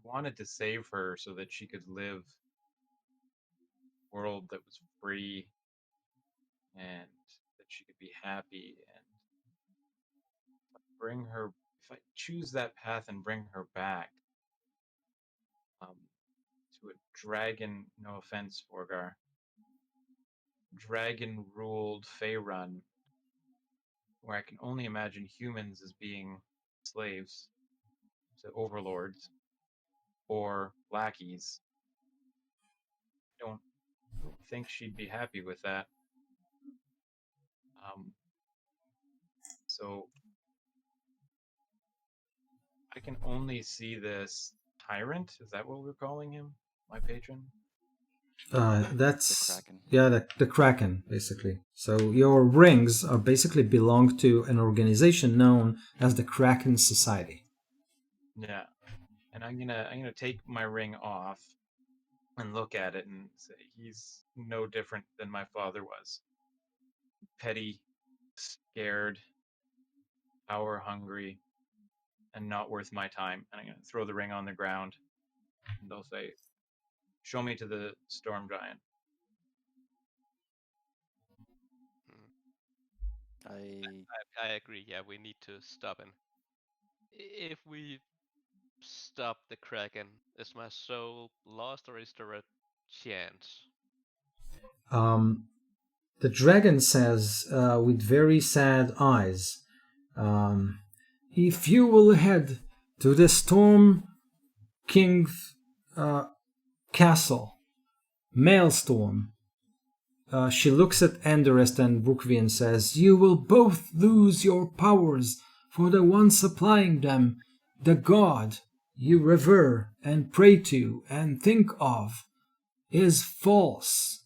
I wanted to save her so that she could live a world that was free and that she could be happy, and bring her, if I choose that path and bring her back to a dragon, no offense, Borgar, dragon-ruled Faerun, where I can only imagine humans as being slaves to overlords or lackeys. I don't think she'd be happy with that. So I can only see this tyrant. Is that what we're calling him? My patron? That's The Kraken. Yeah, the Kraken, basically. So your rings are basically belong to an organization known as the Kraken Society. Yeah. And I'm gonna take my ring off and look at it and say he's no different than my father was. Petty, scared, power hungry, and not worth my time. And I'm gonna throw the ring on the ground, and they'll say, "Show me to the storm giant." I agree. Yeah, we need to stop him. If we stop the Kraken, is my soul lost or is there a chance? The dragon says with very sad eyes, if you will head to the Storm King's castle, Maelstrom, she looks at Anderest and Brookvi and says, you will both lose your powers, for the one supplying them, the god you revere and pray to and think of, is false.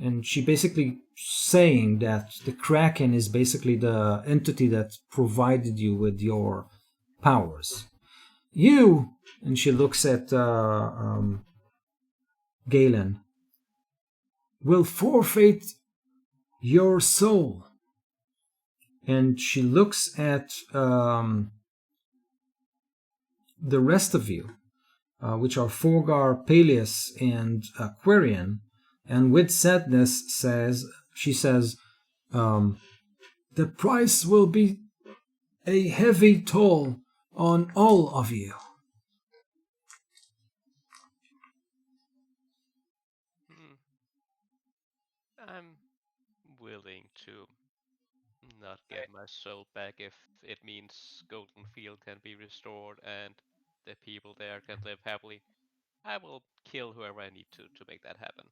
And she basically saying that the Kraken is basically the entity that provided you with your powers. You, and she looks at Galen, will forfeit your soul. And she looks at the rest of you. which are Forgar, Peleus, and Quirion. And with sadness she says, the price will be a heavy toll on all of you. I'm willing to not get my soul back if it means Golden Field can be restored and the people there can live happily. I will kill whoever I need to make that happen.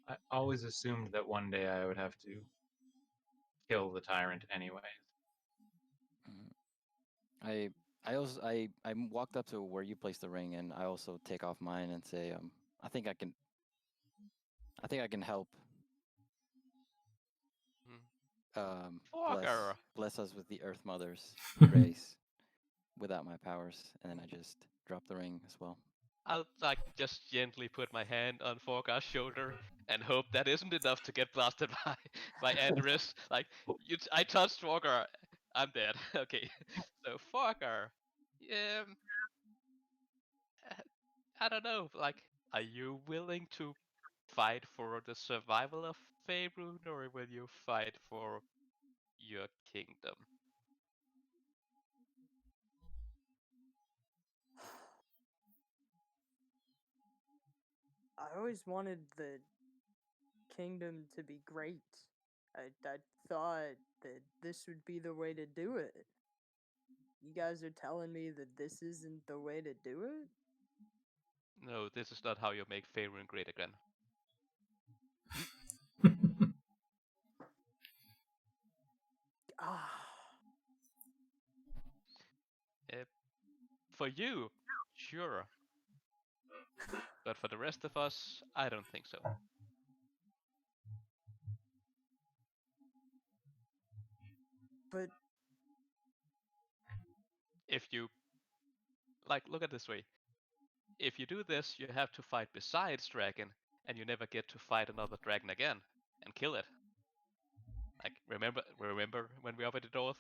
I always assumed that one day I would have to kill the tyrant anyways. I walked up to where you placed the ring, and I also take off mine and say, I think I can help. Fucker! Bless us with the Earth Mother's grace without my powers, and then I just drop the ring as well. I'll just gently put my hand on Forgar's shoulder and hope that isn't enough to get blasted by Andrus. I touched Forgar, I'm dead. Okay, so Forgar, I don't know. Are you willing to fight for the survival of Faerun, or will you fight for your kingdom? I always wanted the kingdom to be great. I thought that this would be the way to do it. You guys are telling me that this isn't the way to do it? No, this is not how you make Faerun great again. Ah. For you, sure. But for the rest of us, I don't think so. But If you look at it this way. If you do this, you have to fight besides dragon, and you never get to fight another dragon again and kill it. Remember when we were the north?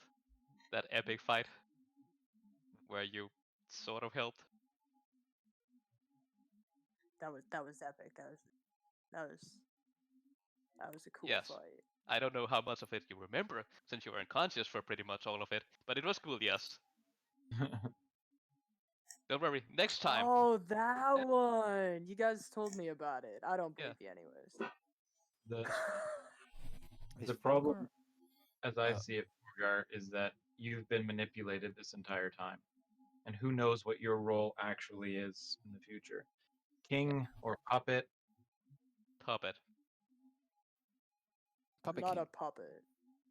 That epic fight where you sort of helped? that was epic. That was a cool Yes. fight. I don't know how much of it you remember, since you were unconscious for pretty much all of it, but it was cool, yes. Don't worry, next time. Oh, that one! You guys told me about it. I don't believe you anyways. The problem, as I see it, Forgar, is that you've been manipulated this entire time. And who knows what your role actually is in the future. King or puppet? Puppet. I'm not a puppet.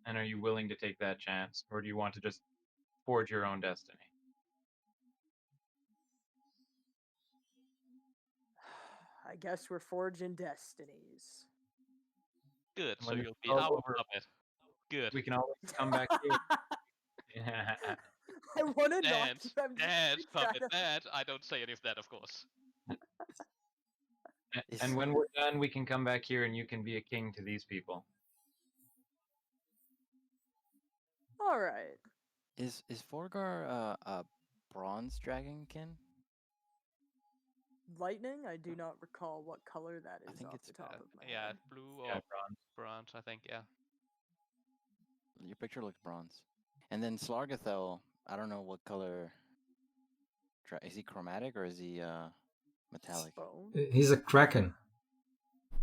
And are you willing to take that chance? Or do you want to just forge your own destiny? I guess we're forging destinies. Good, so When you'll be it's all our over, puppet. Good. we can always come back here. I want to knock Dance, you. I'm dance, just puppet, trying to- dance. I don't say any of that, of course. And when we're done, we can come back here and you can be a king to these people. All right. Is Forgar a bronze dragonkin? Lightning? I do not recall what color that is think off it's the top of my Yeah, head. blue or Yeah, bronze. bronze, I think, yeah. Your picture looks bronze. And then Slargathel, I don't know what color. Is he chromatic or is he metallic? Bone? He's a kraken.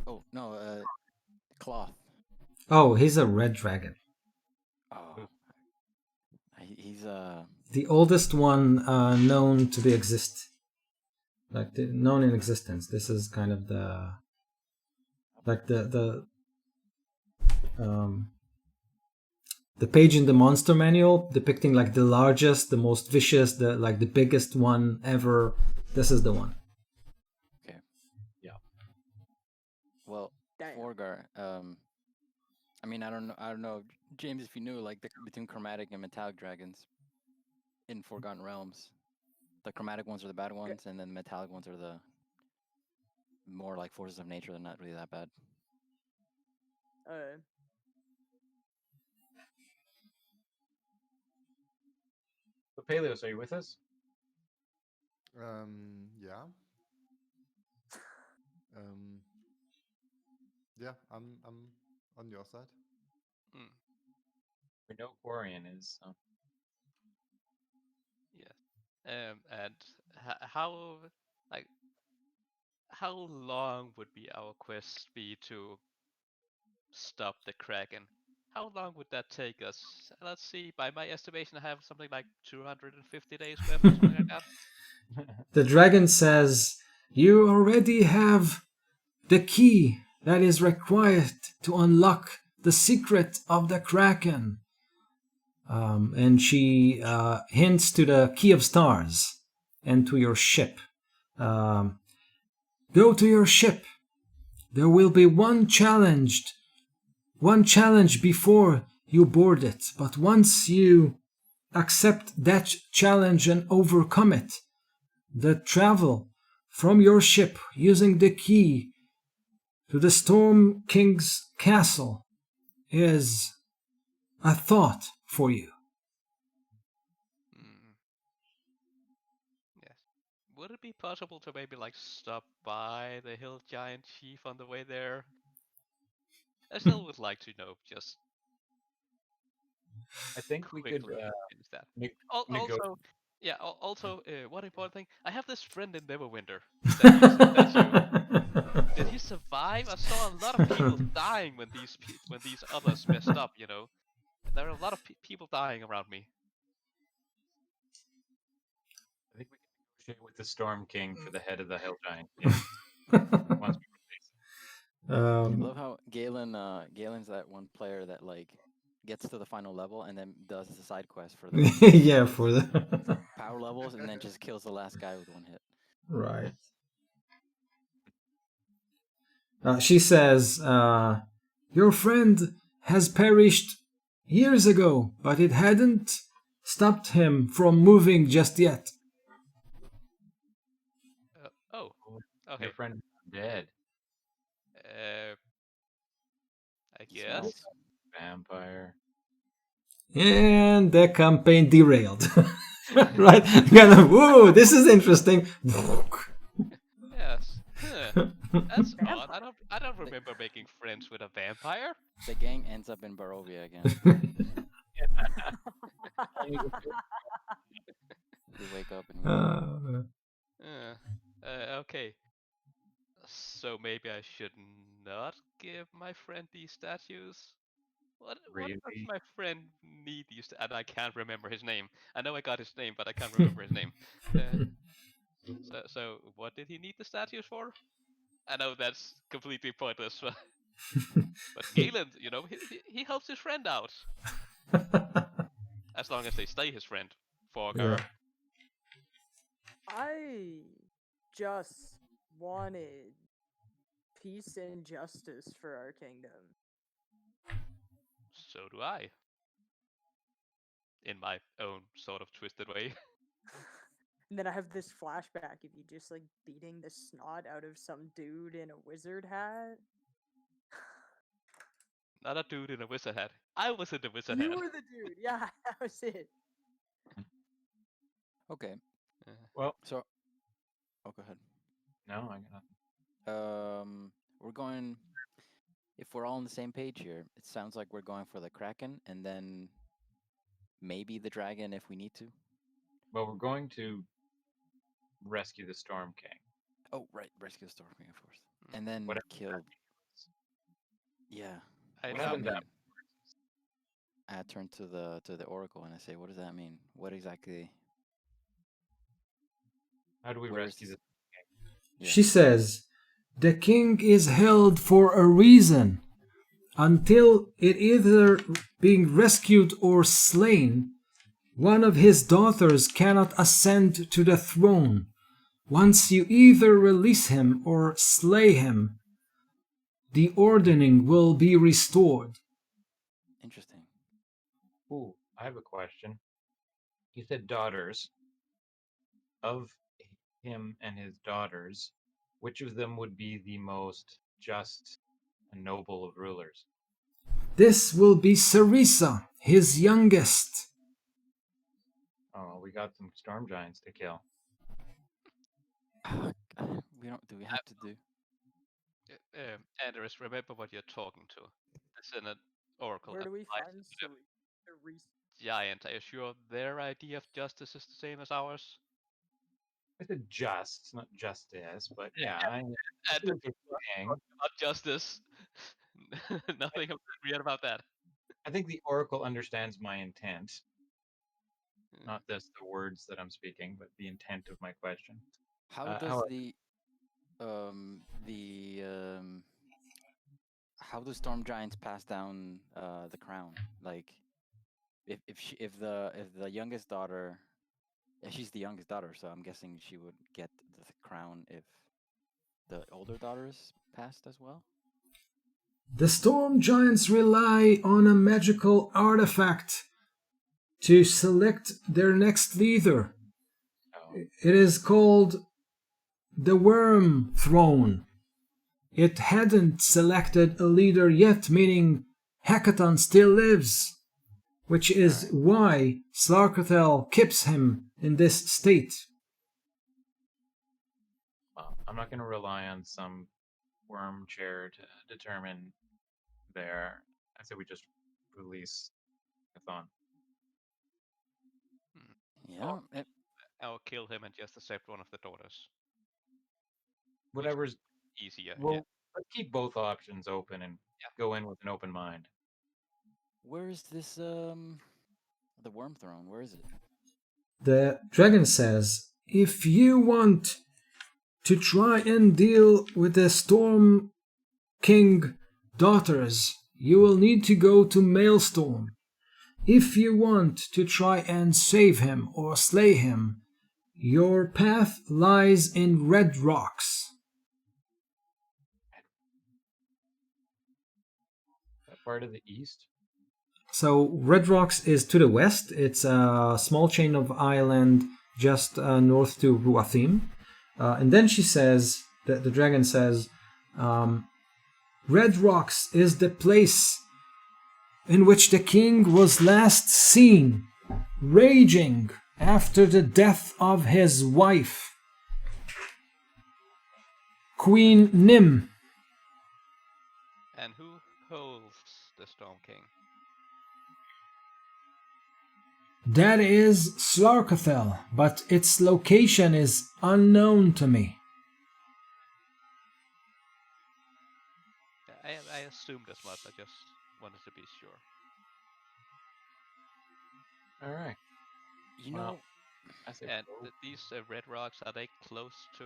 Oh no, cloth. Oh, he's a red dragon. Oh, he's the oldest one known to be known in existence. This is kind of the page in the monster manual depicting the largest, the most vicious, the biggest one ever. This is the one. Okay. Yeah. Well, Forgar. I mean, I don't know, James, if you knew between chromatic and metallic dragons in Forgotten Realms. The chromatic ones are the bad ones, and then the metallic ones are the more like forces of nature. They're not really that bad. So Peleos, are you with us? Yeah. Um, yeah, I'm on your side. Hmm. We know Quarian is. So. Yes. And how, like, how long would be our quest be to stop the Kraken? How long would that take us? Let's see. By my estimation, I have something like 250 days left, or something like that. The dragon says, "You already have the key that is required to unlock the secret of the Kraken." And she hints to the key of stars and to your ship. Um, Go to your ship. There will be one challenge before you board it. But once you accept that challenge and overcome it, the travel from your ship using the key to the Storm King's castle is a thought for you. Hmm. Yes. Would it be possible to maybe like stop by the hill giant chief on the way there? I still would like to know, just I think we could quickly finish that. negotiate. Also, yeah. Also, one important thing: I have this friend in Neverwinter that used the statue. Did he survive? I saw a lot of people dying when these others messed up. You know, there are a lot of people dying around me. I think we can negotiate with the Storm King for the head of the Hill Giant. Yeah. Once we release it. I um, love how Galen's that one player that like gets to the final level and then does the side quest for the yeah, for the power levels and then just kills the last guy with one hit. right. She says, "Your friend has perished years ago, but it hadn't stopped him from moving just yet." Oh, okay. Your friend is dead. Uh, I He guess. smells. Vampire. And the campaign derailed. Right? Kind of, whoa, this is interesting. Yes. Huh. That's odd. I don't remember making friends with a vampire. The gang ends up in Barovia again. We wake up and Okay. So maybe I should not give my friend these statues. What Really? does my friend need these? And I can't remember his name. I know I got his name, but I can't remember his name. So what did he need the statues for? I know that's completely pointless, but Galen, you know, he helps his friend out as long as they stay his friend. Forgar. Yeah. I just wanted peace and justice for our kingdom. So do I. In my own sort of twisted way. And then I have this flashback of you just like beating the snot out of some dude in a wizard hat. Not a dude in a wizard hat. I was in the wizard You hat. were the dude. Yeah, that was it. okay. Well, So oh go ahead. no, I got nothing. We're going if we're all on the same page here, it sounds like we're going for the Kraken and then maybe the dragon if we need to. Well, we're going to rescue the Storm King. Oh, right, rescue the Storm King first. And then Whatever kill that means. yeah. I What does know. that Whatever that mean? I turn to the Oracle and I say, what does that mean? What exactly How do we where's rescue the yeah. She says, "The king is held for a reason. Until it either being rescued or slain, one of his daughters cannot ascend to the throne. Once you either release him or slay him, the ordering will be restored." Interesting. Ooh, I have a question. You said daughters. Of him and his daughters, which of them would be the most just and noble of rulers? "This will be Sarisa, his youngest." Oh, we got some storm giants to kill. We don't. Do we have to do? Andres, remember what you're talking to. This is an oracle. Where do we applies find to a giant? Are you sure their idea of justice is the same as ours? I said just, not justice, but yeah, I And see what you're saying. about justice. Nothing weird about that. I think the oracle understands my intent, Mm. not just the words that I'm speaking, but the intent of my question. How does However, the how do storm giants pass down the crown? Like, if the youngest daughter, she's the youngest daughter, so I'm guessing she would get the crown if the older daughters passed as well. The storm giants rely on a magical artifact to select their next leader. oh, It is called the Worm Throne. It hadn't selected a leader yet, meaning Hackathon still lives, which is Alright. why Slarkathel keeps him in this state. well, I'm not going to rely on some worm chair to determine there. I say we just release Hackathon. Yeah. I'll kill him and just accept one of the daughters. Whatever's Easier. Well, Yeah. let's keep both options open and go in with an open mind. Where is this the worm throne? Where is it? The dragon says, if you want to try and deal with the Storm King daughters, you will need to go to Maelstrom. If you want to try and save him or slay him, your path lies in Red Rocks. That part of the east. So Red Rocks is to the west. It's a small chain of island just north to Ruathim. And then she says, the dragon says, Red Rocks is the place in which the king was last seen, raging after the death of his wife, Queen Nim. And who holds the Storm King? That is Slarkathel, but its location is unknown to me. I assumed as much. I just wanted to be sure. All right. You Well, know, I say And go. these red rocks, are they close to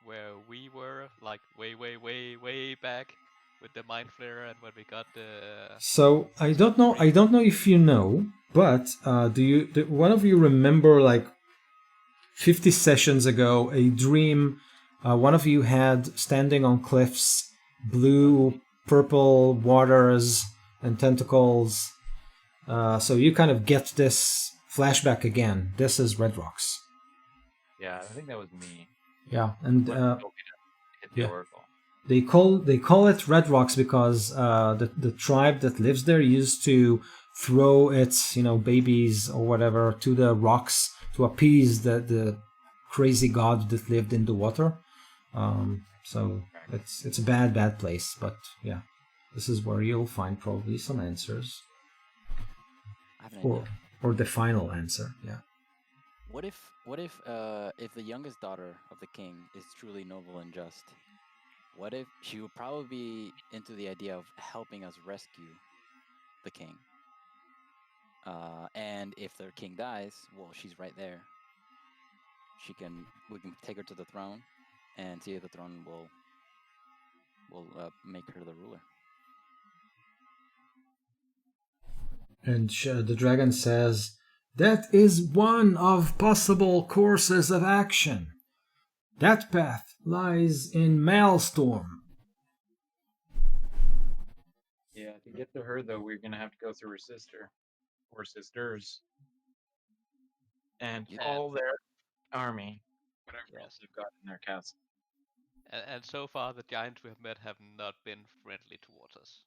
where we were? Like way back with the mind flare and when we got the. So I don't know. I don't know if you know, but do one of you remember like 50 sessions ago a dream one of you had standing on cliffs, blue, purple waters and tentacles. So you kind of get this flashback again. This is Red Rocks. Yeah, I think that was me. Yeah, and When you told me to hit the yeah. oracle. They call it Red Rocks because the tribe that lives there used to throw its babies or whatever to the rocks to appease the crazy god that lived in the water. So it's a bad place, but yeah, this is where you'll find probably some answers, I have an idea. or the final answer. Yeah. What if the youngest daughter of the king is truly noble and just? What if she would probably be into the idea of helping us rescue the king? And if the king dies, well, she's right there. We can take her to the throne, and see if the throne will make her the ruler. And the dragon says, that is one of possible courses of action. That path lies in Maelstrom. Yeah, to get to her though, we're gonna have to go through her sister or sisters, and Yeah. all their army, whatever Yes. else they've got in their castle. And so far, the giants we have met have not been friendly towards us.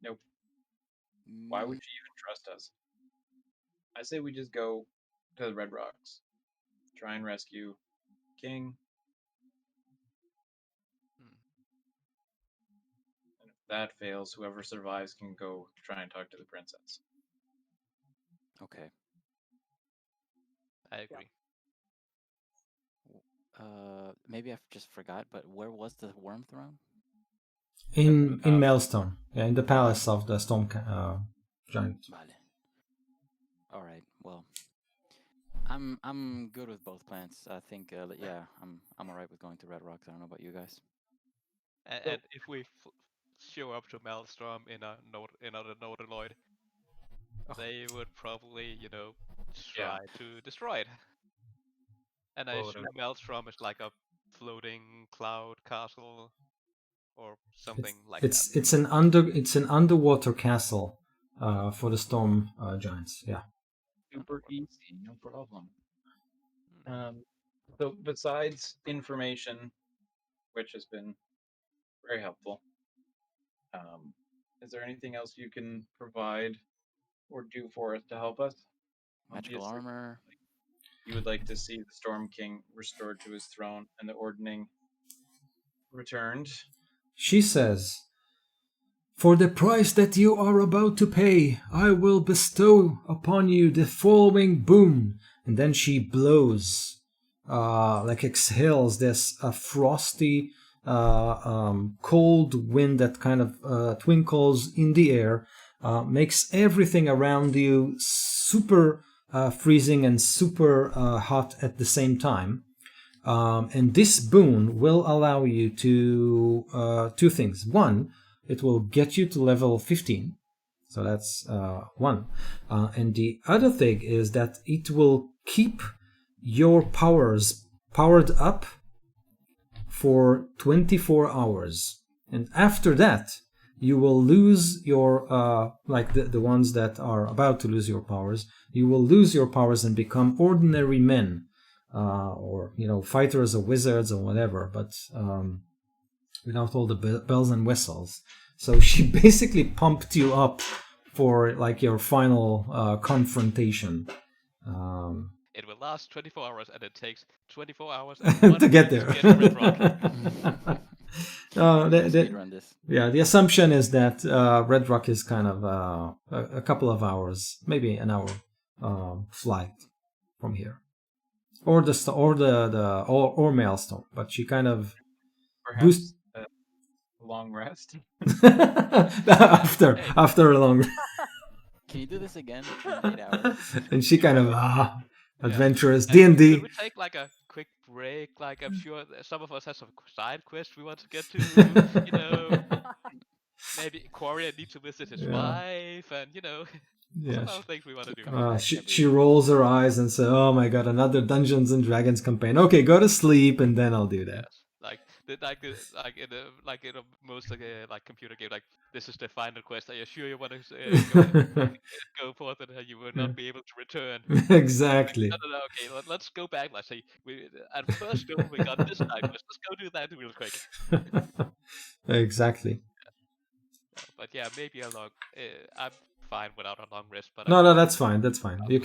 Nope. Why would she even trust us? I say we just go to the Red Rocks, try and rescue King, that fails, whoever survives can go try and talk to the princess. Okay. I agree. Maybe I just forgot, but where was the worm throne? In Maelstrom, in the palace of the storm giant. Vale. All right. Well, I'm good with both plans. I think yeah, I'm alright with going to Red Rocks. I don't know about you guys. And if we show up to Maelstrom in a Northern they would probably, try to destroy it. And I Blow it assume up. Maelstrom is like a floating cloud castle or something like It's that. it's an underwater castle for the storm giants. Yeah. Super easy, no problem. So besides information, which has been very helpful, is there anything else you can provide or do for us to help us? Magical Obviously, armor. you would like to see the Storm King restored to his throne and the Ordning returned. She says, "For the price that you are about to pay, I will bestow upon you the following boon." And then she blows, like exhales this frosty, cold wind that kind of twinkles in the air, makes everything around you super freezing and super hot at the same time. And this boon will allow you to two things. One, it will get you to level 15. So that's one. And the other thing is that it will keep your powers powered up for 24 hours. And after that, you will lose your, like the ones that are about to lose your powers, you will lose your powers and become ordinary men. Or fighters or wizards or whatever, but without all the bells and whistles. So she basically pumped you up for like your final confrontation. It will last 24 hours, and it takes 24 hours and 1 to get minute there. to get to Red Rock. Speedrun this. Yeah, the assumption is that Red Rock is kind of a couple of hours, maybe an hour flight from here. Or or Maelstrom, but she kind of Perhaps a long rest. after a long. Can you do this again in 8 hours? And she kind of adventurous And D&D. could we take like a quick break? Like I'm sure some of us have some side quests we want to get to. Maybe Quarry need to visit his wife, and Yeah, some other things we want to do. she rolls her eyes and says, "Oh my god, another Dungeons and Dragons campaign. Okay, go to sleep, and then I'll do that." Yes. Like in a most like computer game, like this is the final quest. Are you sure you want to go forth, and you will not be able to return? Exactly. No. Okay, let's go back. Let's say at first stone we got this side quest. Let's go do that real quick. Exactly. But yeah, maybe a long. I'm fine without a long rest. But No, that's fine. That's fine. You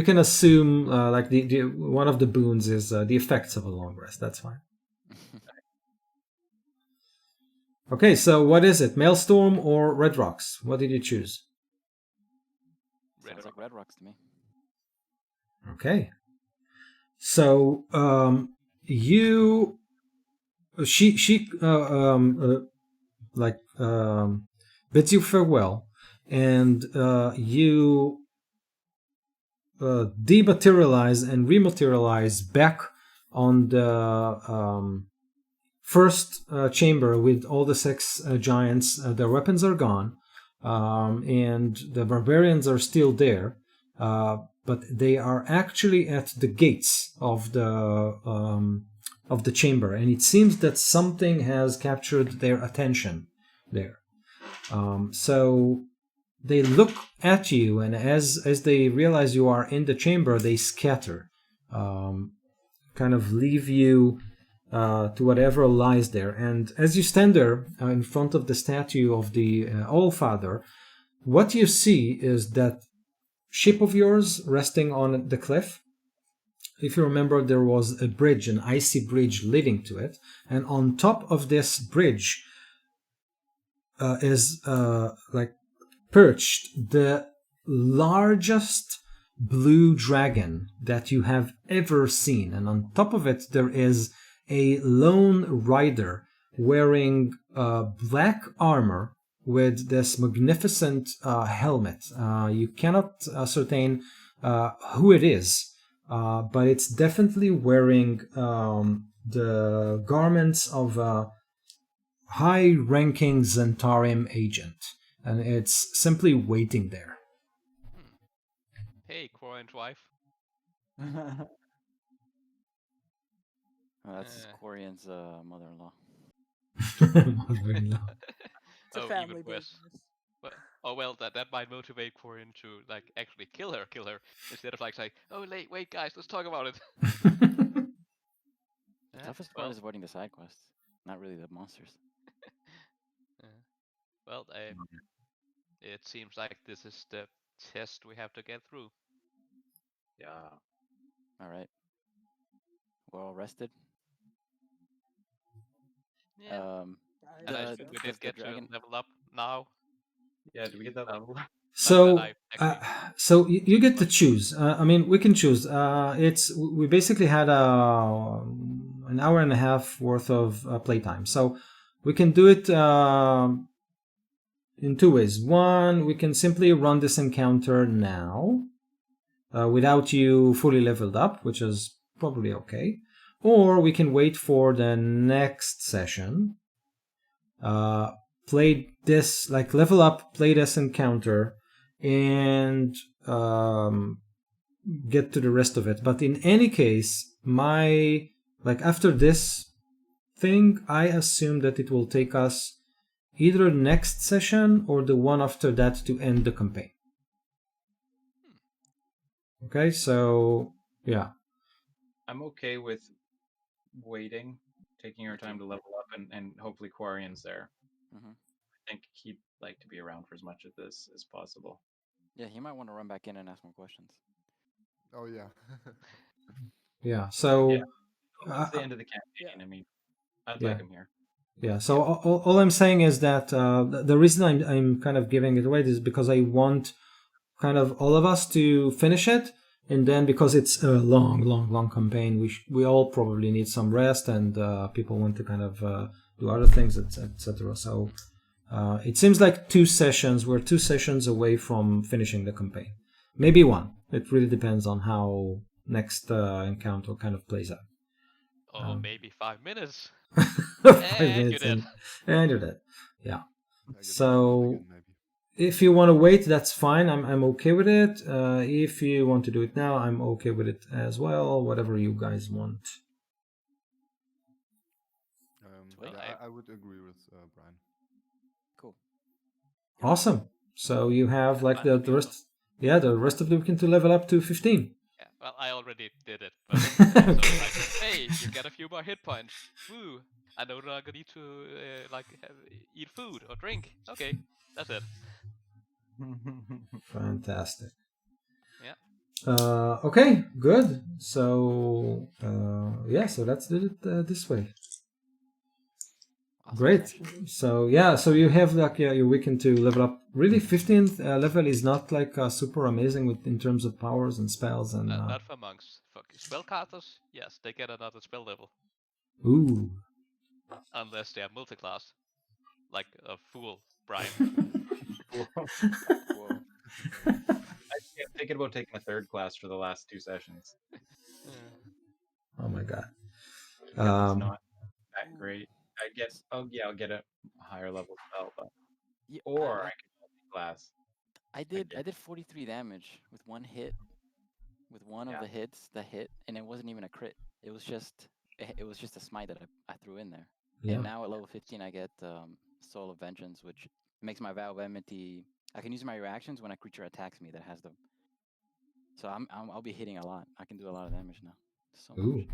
can assume like the one of the boons is the effects of a long rest. That's fine. Okay, so what is it? Maelstrom or Red Rocks? What did you choose? Sounds like Red Rocks to me. Okay. So she bids you farewell, and you dematerialize and rematerialize back on the first chamber with all the 6 giants. Their weapons are gone, and the barbarians are still there, but they are actually at the gates of the chamber, and it seems that something has captured their attention there. So they look at you, and as they realize you are in the chamber, they scatter, kind of leave you to whatever lies there. And as you stand there in front of the statue of the Allfather, what you see is that ship of yours resting on the cliff. If you remember, there was a bridge, an icy bridge leading to it, and on top of this bridge, is like perched the largest blue dragon that you have ever seen, and on top of it there is a lone rider wearing black armor with this magnificent helmet. You cannot ascertain who it is, but it's definitely wearing the garments of a high-ranking Zentarim agent, and it's simply waiting there. Hey, Quorian's wife. That's Quarian's mother-in-law. Mother-in-law. It's a Oh, family even worse. business. Well, that might motivate Quorian to like actually kill her, instead of like saying, "Oh, wait, guys, let's talk about it." The Yeah, toughest well, part is avoiding the side quests, not really the monsters. well, it seems like this is the test we have to get through. Yeah. All right. We're all rested. Yeah. And I I- assume we does did the get dragon- to level up now. Yeah, did we get that level? So, I actually- so you get to choose. I mean, we can choose. We basically had an hour and a half worth of playtime, so we can do it in two ways. One, we can simply run this encounter now without you fully leveled up, which is probably okay. Or we can wait for the next session. Play this, like level up, play this encounter, and get to the rest of it. But in any case, after this thing, I assume that it will take us either next session or the one after that to end the campaign. Okay, so yeah. I'm okay with waiting, taking our Me too. time to level up, and hopefully Quarian's there. Mhm. I think he'd like to be around for as much of this as possible. Yeah, he might want to run back in and ask more questions. Oh yeah. Yeah, so Yeah. It's the end of the campaign. Yeah. I mean, I'd Yeah. like him here. yeah. So all I'm saying is that the reason I'm kind of giving it away is because I want kind of all of us to finish it, and then because it's a long campaign, we all probably need some rest, and people want to kind of do other things, etc. So it seems like we're 2 sessions away from finishing the campaign, maybe one. It really depends on how next encounter kind of plays out. or maybe 5 minutes. 5 And minutes you're dead. and you're dead. Yeah. I get So again, maybe. if you want to wait, that's fine. I'm okay with it. If you want to do it now, I'm okay with it as well. Whatever you guys want. Wait. Yeah, I would agree with Brian. Cool. Awesome. So you have like the rest. Yeah, the rest of the weekend to level up to 15. Yeah, well, I already did it. But so like, hey, you get a few more hit points. Woo! I no longer need to eat food or drink. Okay, that's it. Fantastic. Yeah. Okay, good. So so let's do it this way. Awesome Great. session. So yeah, so you have like your weekend to level up. Really, 15th level is not like super amazing in terms of powers and spells and. Not for monks. For spellcasters, yes, they get another spell level. Ooh. Unless they are multi-class. Like a fool, Brian. Whoa. I'm thinking about taking a third class for the last 2 sessions. Oh my god. It's not that great. I'll get a higher level spell, but Yeah, or I could multi-class. I did 43 damage with one hit, with one of Yeah. the hits that hit, and it wasn't even a crit. It was just a smite that I threw in there. Yeah. And now at level 15, I get Soul of Vengeance, which makes my Vow of Enmity. I can use my reactions when a creature attacks me that has them. So I'll be hitting a lot. I can do a lot of damage now. So Ooh. much.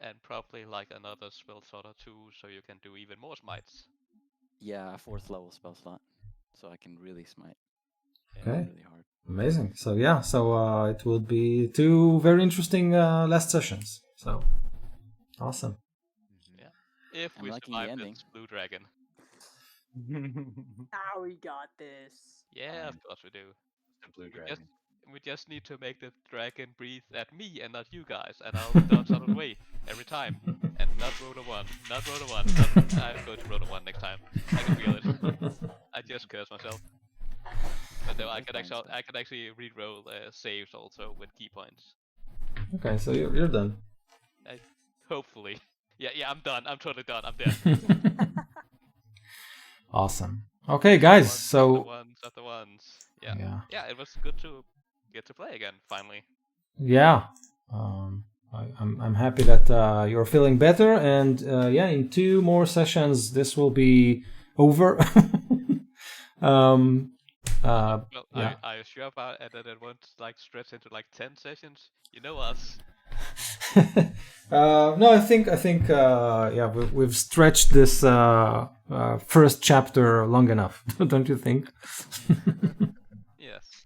And probably like another spell slot or 2, so you can do even more smites. Yeah, a 4th level spell slot, so I can really smite. Okay. Really hard. Amazing. So yeah, it will be 2 very interesting last sessions. So awesome. If I'm we liking the survive ending. this blue dragon. Ah, we got this. Yeah, of Fine. course we do. The blue We dragon. just need to make the dragon breathe at me and not you guys, and I'll dodge out of the way every time. And not roll a one, not roll a one. I'm going to roll a one next time. I can feel it. I just curse myself. But no, That's fine, so- I can actually re-roll saves also with key points. Okay, so you're done. Hopefully. Yeah, I'm done. I'm totally done. I'm dead. Awesome. Okay, guys. Ones So after ones. Yeah. yeah, Yeah, it was good to get to play again finally. yeah. I'm happy that you're feeling better, and yeah, in 2 more sessions this will be over. Well, yeah. are you sure about it that it won't like stretch into like 10 sessions? You know us. No, I think yeah, we've stretched this first chapter long enough, don't you think? Yes.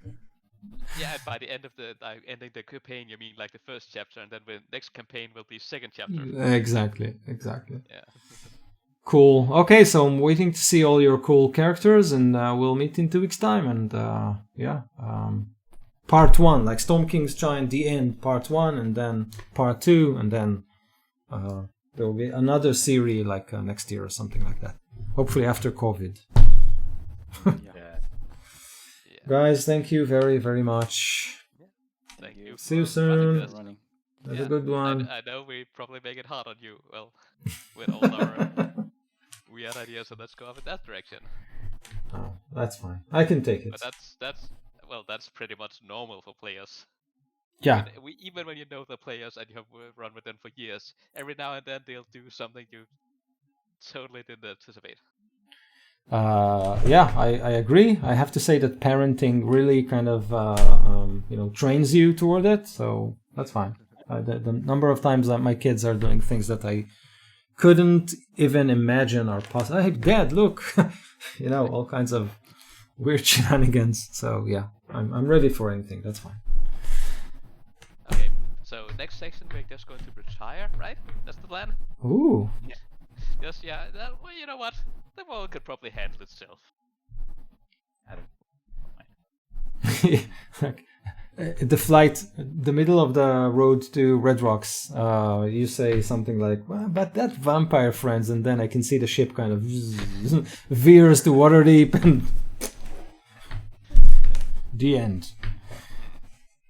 Yeah, and by the end of the ending the campaign, you mean like the first chapter, and then the next campaign will be second chapter. Exactly. Yeah. Cool. Okay, so I'm waiting to see all your cool characters, and we'll meet in 2 weeks' time. And yeah, part 1, like Storm King's Giant, the end, part 1, and then part 2, and then there will be another series like next year or something like that. Hopefully after COVID. Yeah. Yeah. Guys, thank you very, very much. Thank you. See you for running soon. this. Running. Have Yeah, a good one. I know we probably make it hard on you. Well, with all our weird ideas, so let's go up in that direction. Oh, that's fine. I can take it. But that's pretty much normal for players. Yeah. Even when you know the players and you have run with them for years, every now and then they'll do something you totally didn't anticipate. Yeah, I agree. I have to say that parenting really kind of trains you toward it, so that's fine. The number of times that my kids are doing things that I couldn't even imagine are possible. Hey, Dad, look, all kinds of weird shenanigans. So yeah, I'm ready for anything. That's fine. Okay, so next section we're just going to retire, right? That's the plan. Ooh. Just well, you know what? The world could probably handle itself. Like, the flight, the middle of the road to Red Rocks, you say something like, well, but that vampire friends, and then I can see the ship kind of veers to Waterdeep, and the end.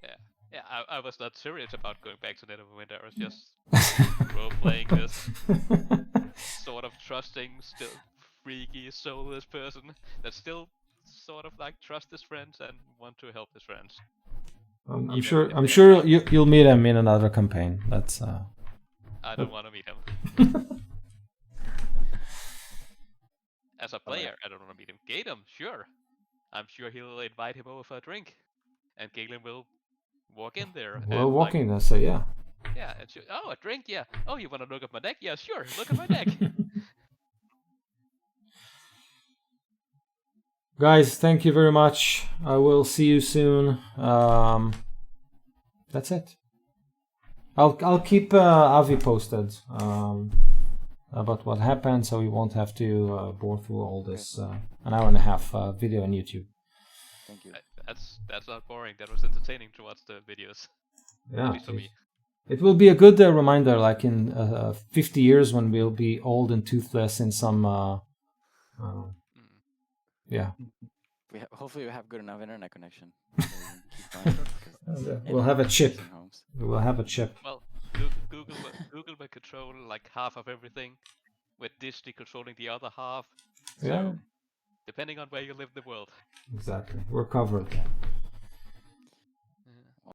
Yeah, I was not serious about going back to Neverwinter. I was just role-playing this sort of trusting, still freaky, soulless person that still sort of like trust his friends and want to help his friends. I'm sure you'll meet him in another campaign. That's I don't want to meet him. As a player, I don't want to meet him. Gatum, sure. I'm sure he'll invite him over for a drink, and Galen will walk in there. well and, walking there, so yeah. Yeah, and a drink, yeah. Oh, you want to look at my deck? Yeah, sure. Look at my deck. Guys, thank you very much. I will see you soon. That's it. I'll keep Avi posted about what happened, so we won't have to bore through all this an hour and a half video on YouTube. Thank you. That's not boring. That was entertaining to watch the videos. Yeah, At least for me. it will be a good reminder, like in 50 years when we'll be old and toothless in some. Yeah. Hopefully we have good enough internet connection. So we can keep going, 'cause We'll have a chip. in homes. We will have a chip. Well, Google will control like half of everything, with Disney controlling the other half. So, Yeah. depending on where you live in the world. Exactly. We're covered.